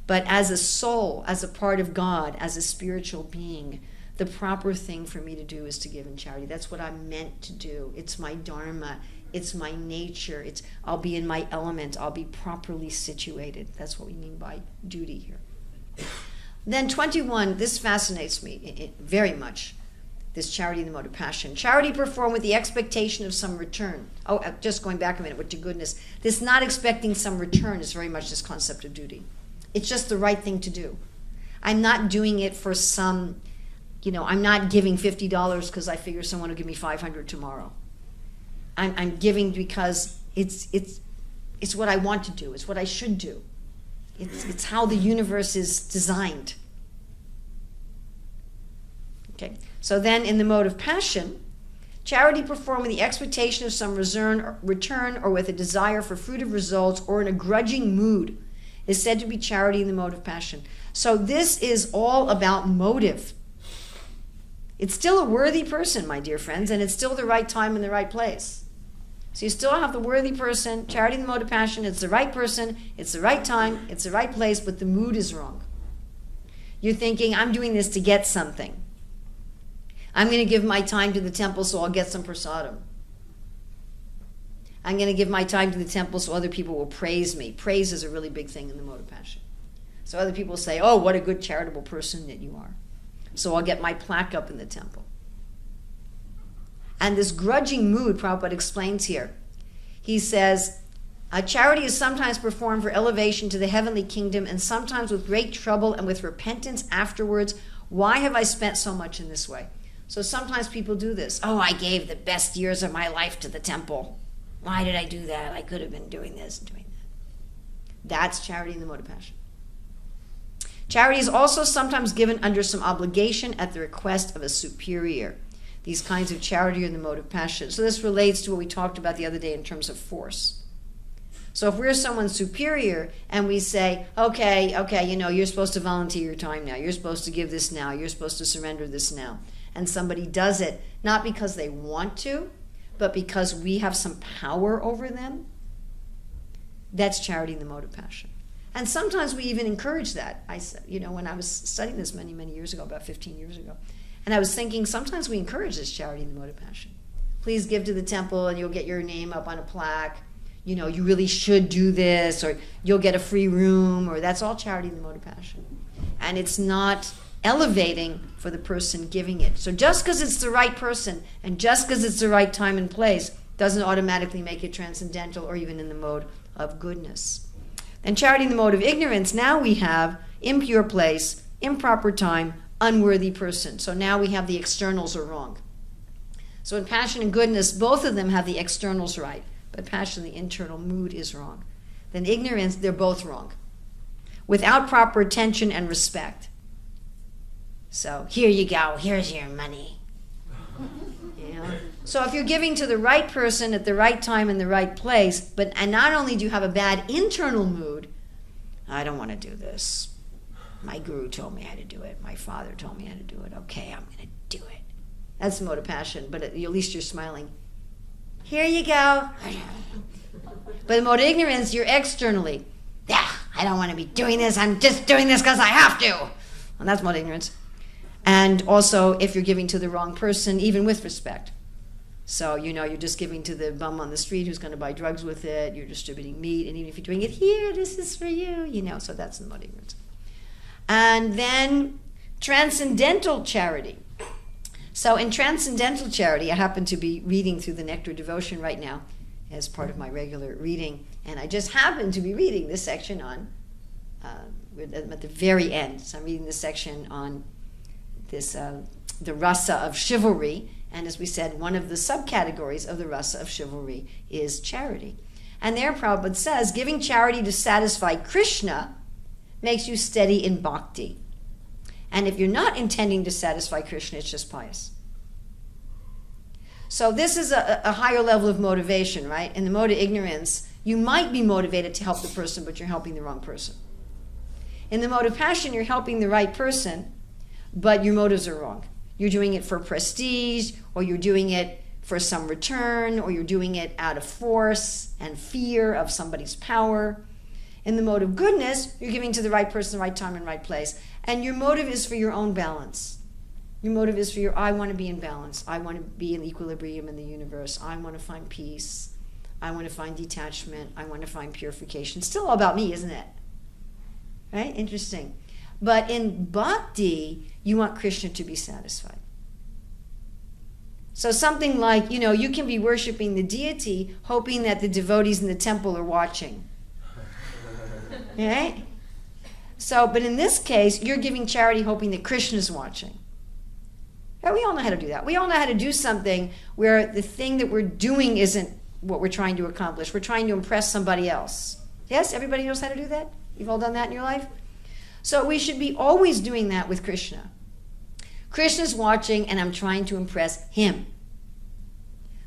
But as a soul, as a part of God, as a spiritual being, the proper thing for me to do is to give in charity. That's what I'm meant to do. It's my dharma. It's my nature. I'll be in my element. I'll be properly situated. That's what we mean by duty here. Then 21, this fascinates me very much, this charity in the mode of passion. Charity performed with the expectation of some return. Oh, just going back a minute with to goodness. This not expecting some return is very much this concept of duty. It's just the right thing to do. I'm not doing it for some, I'm not giving $50 because I figure someone will give me $500 tomorrow. I'm giving because it's what I want to do. It's what I should do. It's how the universe is designed. Okay. So then in the mode of passion, charity performed with the expectation of some return or with a desire for fruitive results or in a grudging mood is said to be charity in the mode of passion. So this is all about motive. It's still a worthy person, my dear friends, and it's still the right time and the right place. So you still have the worthy person, charity in the mode of passion, it's the right person, it's the right time, it's the right place, but the mood is wrong. You're thinking, I'm doing this to get something. I'm going to give my time to the temple so I'll get some prasadam. I'm going to give my time to the temple so other people will praise me. Praise is a really big thing in the mode of passion. So other people say, oh, what a good charitable person that you are. So I'll get my plaque up in the temple. And this grudging mood, Prabhupada explains here. He says, charity is sometimes performed for elevation to the heavenly kingdom and sometimes with great trouble and with repentance afterwards. Why have I spent so much in this way? So sometimes people do this. Oh, I gave the best years of my life to the temple. Why did I do that? I could have been doing this and doing that. That's charity in the mode of passion. Charity is also sometimes given under some obligation at the request of a superior. These kinds of charity are in the mode of passion. So this relates to what we talked about the other day in terms of force. So if we're someone superior and we say, okay, you're supposed to volunteer your time now. You're supposed to give this now. You're supposed to surrender this now. And somebody does it, not because they want to, but because we have some power over them, that's charity in the mode of passion. And sometimes we even encourage that. I said, when I was studying this many, many years ago, about 15 years ago, and I was thinking sometimes we encourage this charity in the mode of passion. Please give to the temple and you'll get your name up on a plaque. You really should do this, or you'll get a free room, or that's all charity in the mode of passion. And it's not elevating for the person giving it. So just because it's the right person and just because it's the right time and place doesn't automatically make it transcendental or even in the mode of goodness. And charity in the mode of ignorance, now we have impure place, improper time, unworthy person. So now we have the externals are wrong. So in passion and goodness, both of them have the externals right, but passion, the internal mood is wrong. Then ignorance, they're both wrong. Without proper attention and respect. So here you go, here's your money. So if you're giving to the right person at the right time in the right place, and not only do you have a bad internal mood, I don't want to do this. My guru told me how to do it. My father told me how to do it. Okay, I'm going to do it. That's the mode of passion, but at least you're smiling. Here you go. But the mode of ignorance, you're externally. Yeah, I don't want to be doing this. I'm just doing this because I have to. And that's mode of ignorance. And also, if you're giving to the wrong person, even with respect. So, you're just giving to the bum on the street who's going to buy drugs with it. You're distributing meat. And even if you're doing it here, this is for you. So that's the mode of ignorance. And then Transcendental charity. So in transcendental charity, I happen to be reading through the Nectar Devotion right now as part of my regular reading, and I just happen to be reading this section on, at the very end, so I'm reading this section on this the rasa of chivalry, and as we said, one of the subcategories of the rasa of chivalry is charity. And there Prabhupada says, giving charity to satisfy Krishna makes you steady in bhakti. And if you're not intending to satisfy Krishna, it's just pious. So this is a higher level of motivation, right? In the mode of ignorance, you might be motivated to help the person, but you're helping the wrong person. In the mode of passion, you're helping the right person, but your motives are wrong. You're doing it for prestige, or you're doing it for some return, or you're doing it out of force and fear of somebody's power. In the mode of goodness, you're giving to the right person, the right time, and right place. And your motive is for your own balance. Your motive is for I want to be in balance. I want to be in equilibrium in the universe. I want to find peace. I want to find detachment. I want to find purification. It's still all about me, isn't it? Right? Interesting. But in bhakti, you want Krishna to be satisfied. So something like, you can be worshiping the deity, hoping that the devotees in the temple are watching. Right? So, but in this case, you're giving charity hoping that Krishna's watching. Yeah, we all know how to do that. We all know how to do something where the thing that we're doing isn't what we're trying to accomplish. We're trying to impress somebody else. Yes? Everybody knows how to do that? You've all done that in your life? So we should be always doing that with Krishna. Krishna's watching and I'm trying to impress him.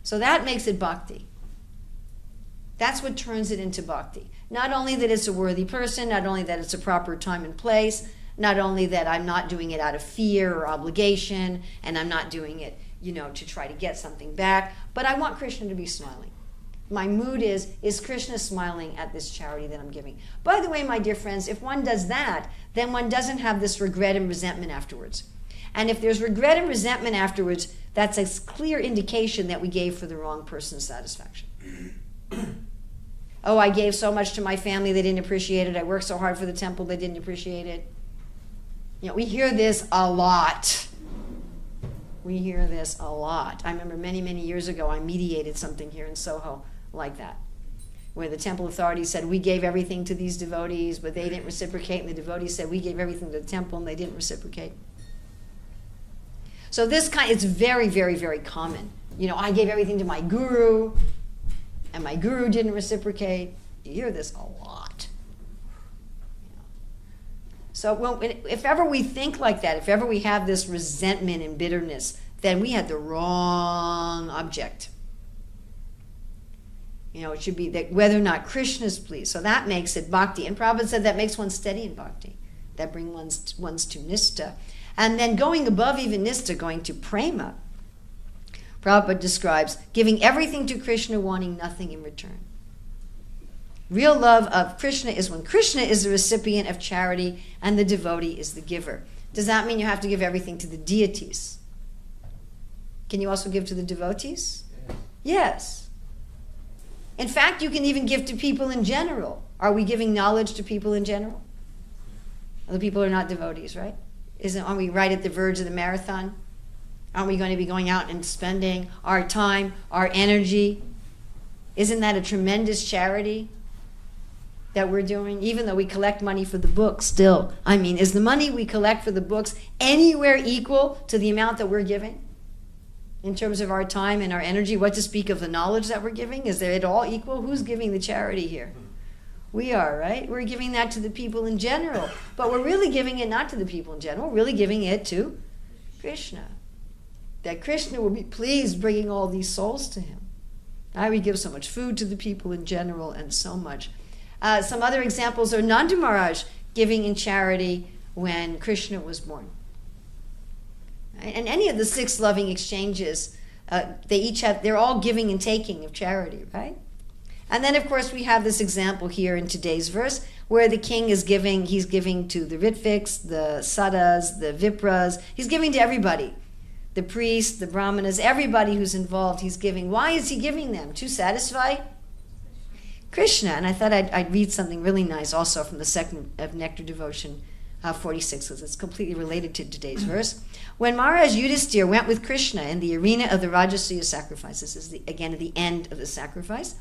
So that makes it bhakti. That's what turns it into bhakti. Not only that it's a worthy person, not only that it's a proper time and place, not only that I'm not doing it out of fear or obligation, and I'm not doing it, to try to get something back, but I want Krishna to be smiling. My mood is Krishna smiling at this charity that I'm giving? By the way, my dear friends, if one does that, then one doesn't have this regret and resentment afterwards. And if there's regret and resentment afterwards, that's a clear indication that we gave for the wrong person's satisfaction. Oh, I gave so much to my family, they didn't appreciate it. I worked so hard for the temple, they didn't appreciate it. We hear this a lot. We hear this a lot. I remember many, many years ago, I mediated something here in Soho like that, where the temple authorities said, we gave everything to these devotees, but they didn't reciprocate, and the devotees said, we gave everything to the temple, and they didn't reciprocate. So it's very, very, very common. I gave everything to my guru, and my guru didn't reciprocate. You hear this a lot. So if ever we think like that, if ever we have this resentment and bitterness, then we had the wrong object. It should be that whether or not Krishna's pleased. So that makes it bhakti. And Prabhupada said that makes one steady in bhakti. That brings one's to nistha. And then going above even nistha, going to prema, Prabhupada describes giving everything to Krishna, wanting nothing in return. Real love of Krishna is when Krishna is the recipient of charity and the devotee is the giver. Does that mean you have to give everything to the deities? Can you also give to the devotees? Yes. In fact, you can even give to people in general. Are we giving knowledge to people in general? The people are not devotees, right? Aren't we right at the verge of the marathon? Aren't we going to be going out and spending our time, our energy? Isn't that a tremendous charity that we're doing? Even though we collect money for the books still. Is the money we collect for the books anywhere equal to the amount that we're giving? In terms of our time and our energy, what to speak of the knowledge that we're giving? Is it all equal? Who's giving the charity here? We are, right? We're giving that to the people in general. But we're really giving it not to the people in general. We're really giving it to Krishna. That Krishna will be pleased bringing all these souls to him. Now we give so much food to the people in general and so much. Some other examples are Nanda Maharaj giving in charity when Krishna was born. And any of the 6 loving exchanges, they're all giving and taking of charity, right? And then, of course, we have this example here in today's verse where the king is giving, he's giving to the Ritviks, the Sadas, the Vipras. He's giving to everybody. The priests, the brahmanas, everybody who's involved, he's giving. Why is he giving them? To satisfy Krishna. And I thought I'd read something really nice also from the second of Nectar Devotion 46, because it's completely related to today's verse. When Maharaj Yudhisthira went with Krishna in the arena of the Rajasuya sacrifice, this is again at the end of the sacrifice,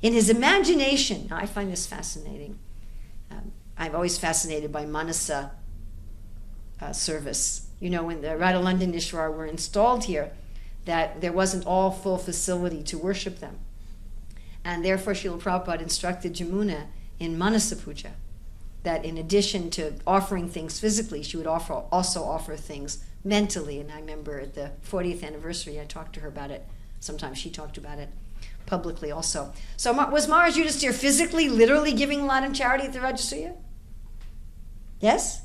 in his imagination, now I find this fascinating. I'm always fascinated by Manasa service. You know, when the Radhalanda were installed here, that there wasn't all full facility to worship them. And therefore Srila Prabhupada instructed Jamuna in Manasa Puja, that in addition to offering things physically, she would also offer things mentally. And I remember at the 40th anniversary, I talked to her about it. Sometimes she talked about it publicly also. So was Maharaj Yudhisthira physically, literally giving a lot of charity at the Rajasuya? Yes?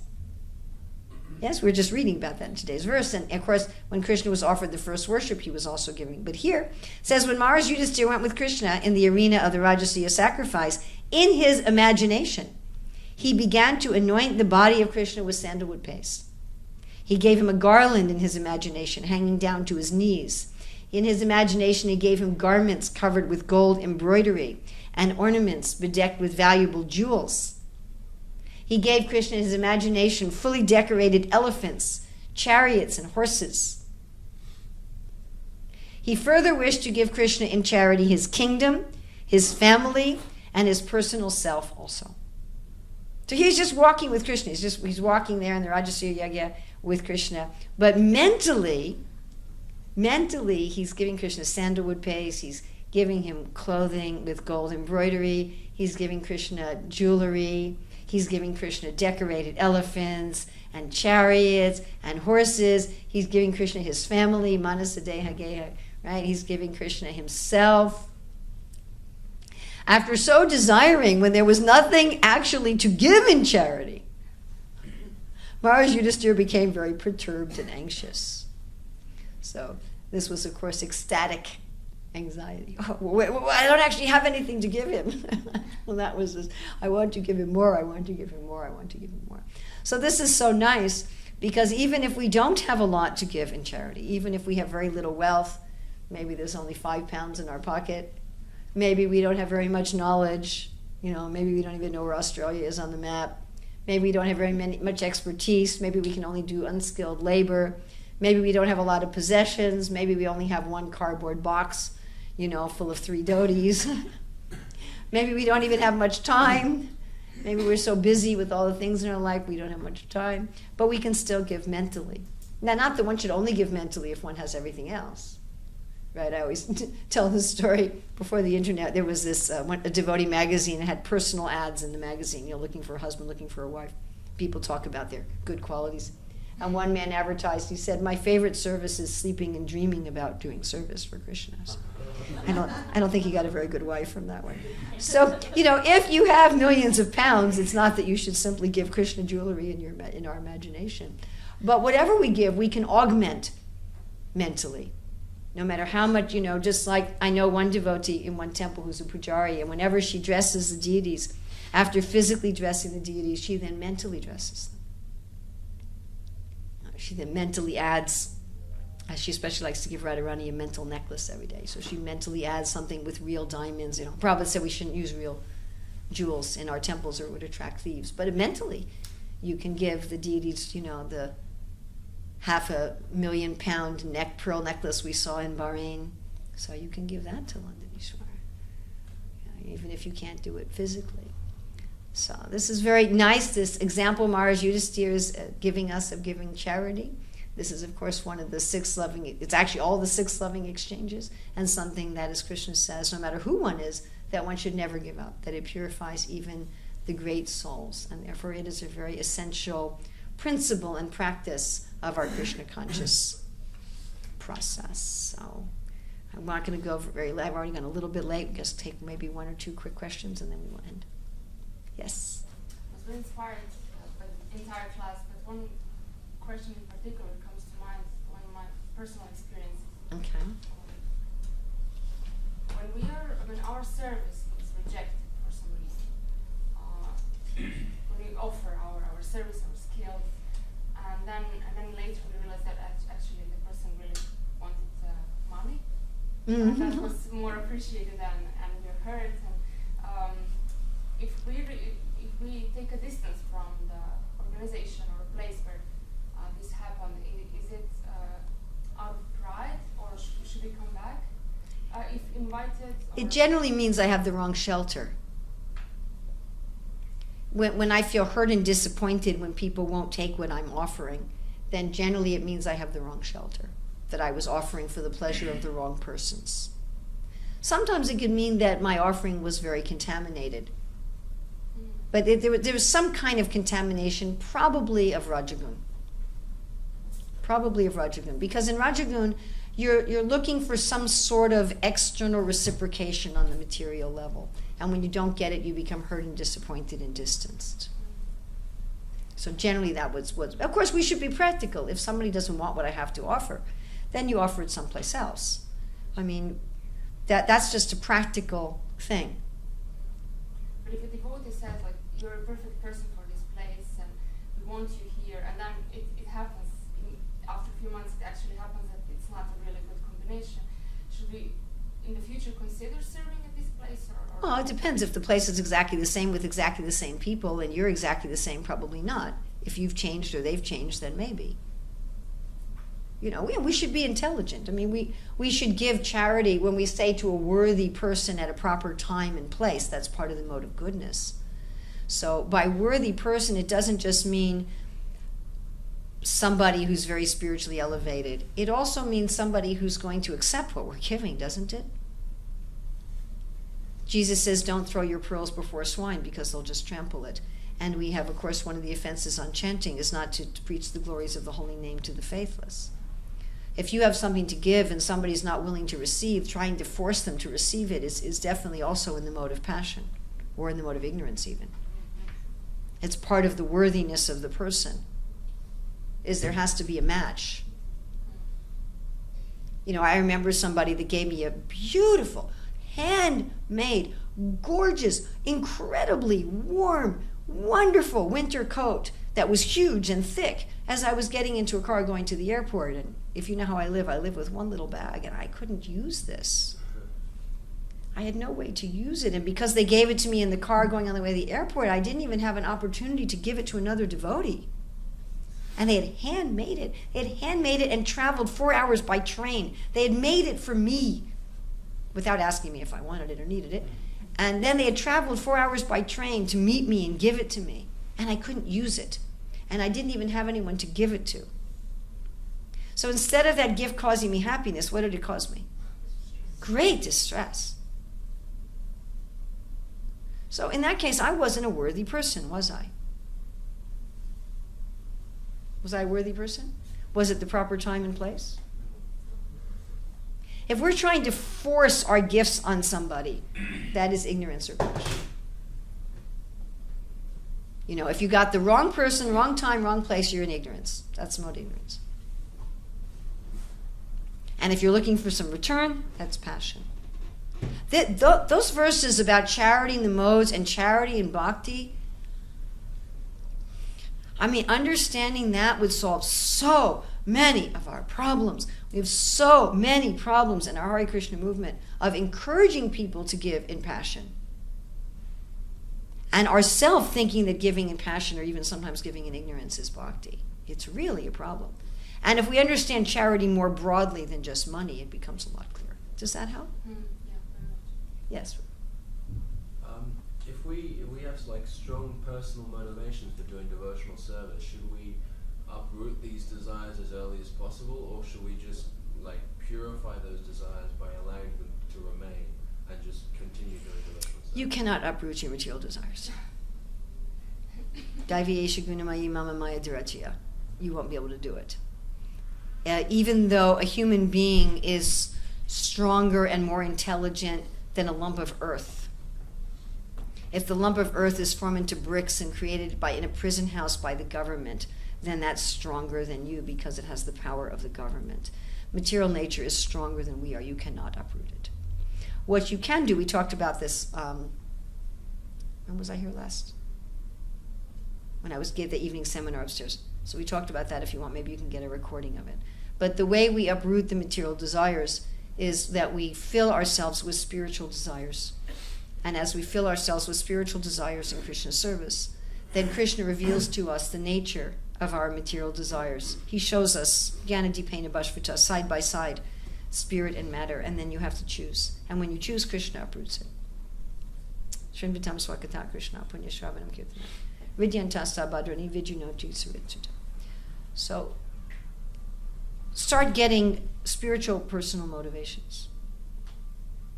Yes, we're just reading about that in today's verse. And of course, when Krishna was offered the first worship, he was also giving. But here, it says, when Maharaj Yudhisthira went with Krishna in the arena of the Rajasuya sacrifice, in his imagination, he began to anoint the body of Krishna with sandalwood paste. He gave him a garland in his imagination, hanging down to his knees. In his imagination, he gave him garments covered with gold embroidery and ornaments bedecked with valuable jewels. He gave Krishna in his imagination fully decorated elephants, chariots, and horses. He further wished to give Krishna in charity his kingdom, his family, and his personal self also. So he's just walking with Krishna. He's walking there in the Rajasuya Yagya with Krishna. But mentally, he's giving Krishna sandalwood paste. He's giving him clothing with gold embroidery. He's giving Krishna jewelry. He's giving Krishna decorated elephants and chariots and horses. He's giving Krishna his family, Manasa Deha Geha, right? He's giving Krishna himself. After so desiring, when there was nothing actually to give in charity, Maharaj Yudhisthira became very perturbed and anxious. So this was, of course, ecstatic anxiety. Oh, I don't actually have anything to give him. Well, that was this, I want to give him more, I want to give him more, I want to give him more. So this is so nice, because even if we don't have a lot to give in charity, even if we have very little wealth, maybe there's only £5 in our pocket, maybe we don't have very much knowledge, maybe we don't even know where Australia is on the map, maybe we don't have much expertise, maybe we can only do unskilled labor, maybe we don't have a lot of possessions, maybe we only have one cardboard box, full of 3 dhotis. Maybe we don't even have much time. Maybe we're so busy with all the things in our life we don't have much time. But we can still give mentally. Now, not that one should only give mentally if one has everything else. Right? I always tell this story. Before the internet, there was this a devotee magazine that had personal ads in the magazine. Looking for a husband, looking for a wife. People talk about their good qualities. And one man advertised, he said, my favorite service is sleeping and dreaming about doing service for Krishna. So I don't think he got a very good wife from that one. So, if you have millions of pounds, it's not that you should simply give Krishna jewelry in our imagination. But whatever we give, we can augment mentally. No matter how much, just like I know one devotee in one temple who's a pujari, and whenever she dresses the deities, after physically dressing the deities, she then mentally dresses them. She then mentally adds, she especially likes to give Radharani a mental necklace every day. So she mentally adds something with real diamonds. Prabhupada said we shouldn't use real jewels in our temples or it would attract thieves. But mentally, you can give the deities, the £500,000 pearl necklace we saw in Bahrain. So you can give that to Londonishwar, even if you can't do it physically. So this is very nice, this example Maharaj Yudhisthira is giving us of giving charity. This is, of course, one of the 6 loving, it's actually all the 6 loving exchanges, and something that, as Krishna says, no matter who one is, that one should never give up, that it purifies even the great souls, and therefore it is a very essential principle and practice of our Krishna conscious process. So I'm not going to go very late. I've already gone a little bit late. We'll just take maybe 1 or 2 quick questions, and then we will end. Yes? I was very inspired by the entire class, but one question in particular comes to mind, one of my personal experiences. Okay. When our service is rejected for some reason, when we offer our service, our skills, and then later we realize that actually the person really wanted money, and that was more appreciated and we were hurt. And if we take a distance from the organization or a place where this happened, is it out of pride, or should we come back if invited? It generally means I have the wrong shelter. When I feel hurt and disappointed when people won't take what I'm offering, then generally it means I have the wrong shelter, that I was offering for the pleasure of the wrong persons. Sometimes it could mean that my offering was very contaminated. But there was some kind of contamination, probably of Rajagun. Probably of Rajagun. Because in Rajagun, you're looking for some sort of external reciprocation on the material level. And when you don't get it, you become hurt and disappointed and distanced. So generally that was of course we should be practical. If somebody doesn't want what I have to offer, then you offer it someplace else. I mean, that's just a practical thing. But if a devotee says, like, you're a perfect person for this place and we want you here, and then it happens, after a few months it actually happens that it's not a really good combination, should we in the future consider serving at this place? Or Well, it depends. If the place is exactly the same with exactly the same people and you're exactly the same, probably not. If you've changed or they've changed, then maybe. You know, we should be intelligent. I mean, we should give charity when we say to a worthy person at a proper time and place. That's part of the mode of goodness. So by worthy person, it doesn't just mean somebody who's very spiritually elevated. It also means somebody who's going to accept what we're giving, doesn't it? Jesus says, don't throw your pearls before swine because they'll just trample it. And we have, of course, one of the offenses on chanting is not to preach the glories of the holy name to the faithless. If you have something to give and somebody's not willing to receive, trying to force them to receive it is definitely also in the mode of passion, or in the mode of ignorance even. It's part of the worthiness of the person, is there has to be a match. You know, I remember somebody that gave me a beautiful, handmade, gorgeous, incredibly warm, wonderful winter coat that was huge and thick as I was getting into a car going to the airport. And if you know how I live with one little bag, and I couldn't use this. I had no way to use it. And because they gave it to me in the car going on the way to the airport, I didn't even have an opportunity to give it to another devotee. And they had handmade it. They had handmade it and traveled 4 hours by train. They had made it for me without asking me if I wanted it or needed it. And then they had traveled 4 hours by train to meet me and give it to me. And I couldn't use it. And I didn't even have anyone to give it to. So instead of that gift causing me happiness, what did it cause me? Great distress. So in that case, I wasn't a worthy person, was I? Was I a worthy person? Was it the proper time and place? If we're trying to force our gifts on somebody, that is ignorance or passion. You know, if you got the wrong person, wrong time, wrong place, you're in ignorance. That's mode ignorance. And if you're looking for some return, that's passion. Those verses about charity in the modes and charity in bhakti, I mean, understanding that would solve so many of our problems. We have so many problems in our Hare Krishna movement of encouraging people to give in passion. And ourselves thinking that giving in passion or even sometimes giving in ignorance is bhakti. It's really a problem. And if we understand charity more broadly than just money, it becomes a lot clearer. Does that help? Yeah, very much. Yes. If we have like strong personal motivations for doing devotional service, should we uproot these desires as early as possible, or should we just like purify those desires by allowing them to remain and just continue doing devotional service? You cannot uproot your material desires. Daiviyesha gunamayi mama maya dhirachya. You won't be able to do it. Even though a human being is stronger and more intelligent than a lump of earth. If the lump of earth is formed into bricks and created in a prison house by the government, then that's stronger than you because it has the power of the government. Material nature is stronger than we are. You cannot uproot it. What you can do, we talked about this, when was I here last? When I gave the evening seminar upstairs. So we talked about that. If you want, maybe you can get a recording of it. But the way we uproot the material desires is that we fill ourselves with spiritual desires. And as we fill ourselves with spiritual desires in Krishna service, then Krishna reveals to us the nature of our material desires. He shows us Jnana Dipena Bhashvata, side by side, spirit and matter, and then you have to choose. And when you choose, Krishna uproots it. Shrinvatam Swakata Krishna Punya Shravanam Kirtana Vidyantasta Bhadrani Vijunoti Saritsutta. So start getting spiritual personal motivations.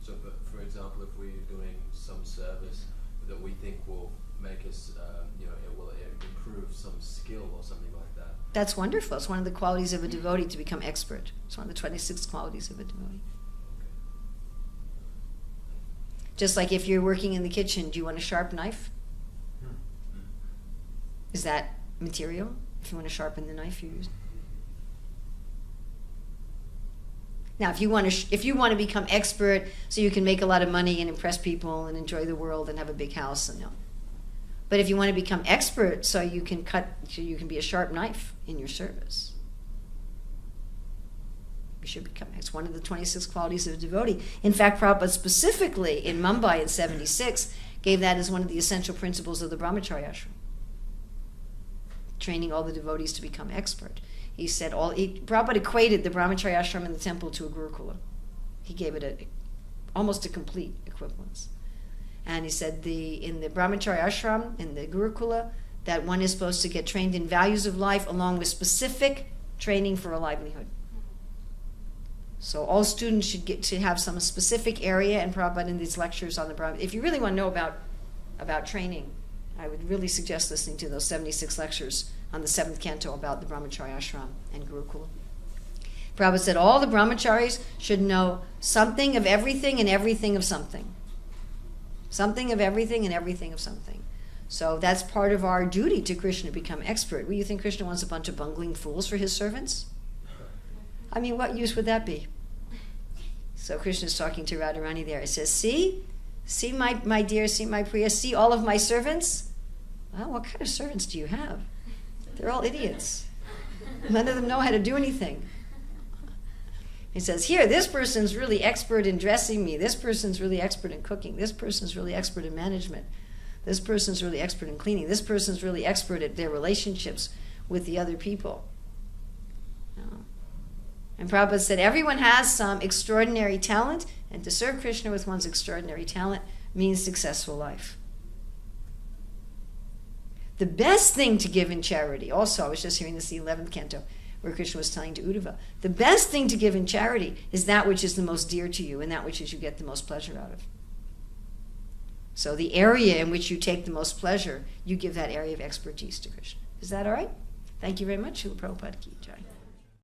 So, for example, if we're doing some service that we think will make us, it will improve some skill or something like that. That's wonderful. It's one of the qualities of a devotee to become expert. It's one of the 26 qualities of a devotee. Just like if you're working in the kitchen, do you want a sharp knife? Is that material? If you want to sharpen the knife you use. Now, if you want to become expert so you can make a lot of money and impress people and enjoy the world and have a big house, no. But if you want to become expert so you can be a sharp knife in your service, you should become. It's one of the 26 qualities of a devotee. In fact, Prabhupada specifically in Mumbai in 76 gave that as one of the essential principles of the Brahmacharya ashram, training all the devotees to become expert. He said Prabhupada equated the Brahmacharya ashram in the temple to a Gurukula. He gave it almost a complete equivalence. And he said in the Brahmacharya ashram, in the Gurukula, that one is supposed to get trained in values of life along with specific training for a livelihood. So all students should get to have some specific area, and Prabhupada in these lectures on the Brahma. If you really want to know about training, I would really suggest listening to those 76 lectures on the 7th canto about the Brahmacharya ashram and Gurukula. Prabhupada said all the brahmacharis should know something of everything and everything of something. Something of everything and everything of something. So that's part of our duty to Krishna, to become expert. Well, you think Krishna wants a bunch of bungling fools for his servants? I mean, what use would that be? So Krishna's talking to Radharani there. He says, see my dear, see my Priya, see all of my servants? Well, what kind of servants do you have? They're all idiots. None of them know how to do anything. He says, here, this person's really expert in dressing me. This person's really expert in cooking. This person's really expert in management. This person's really expert in cleaning. This person's really expert at their relationships with the other people. And Prabhupada said, everyone has some extraordinary talent, and to serve Krishna with one's extraordinary talent means successful life. The best thing to give in charity, also, I was just hearing this in the 11th canto, where Krishna was telling to Uddhava, the best thing to give in charity is that which is the most dear to you and that which you get the most pleasure out of. So the area in which you take the most pleasure, you give that area of expertise to Krishna. Is that all right? Thank you very much. Srila Prabhupada Ki Jai.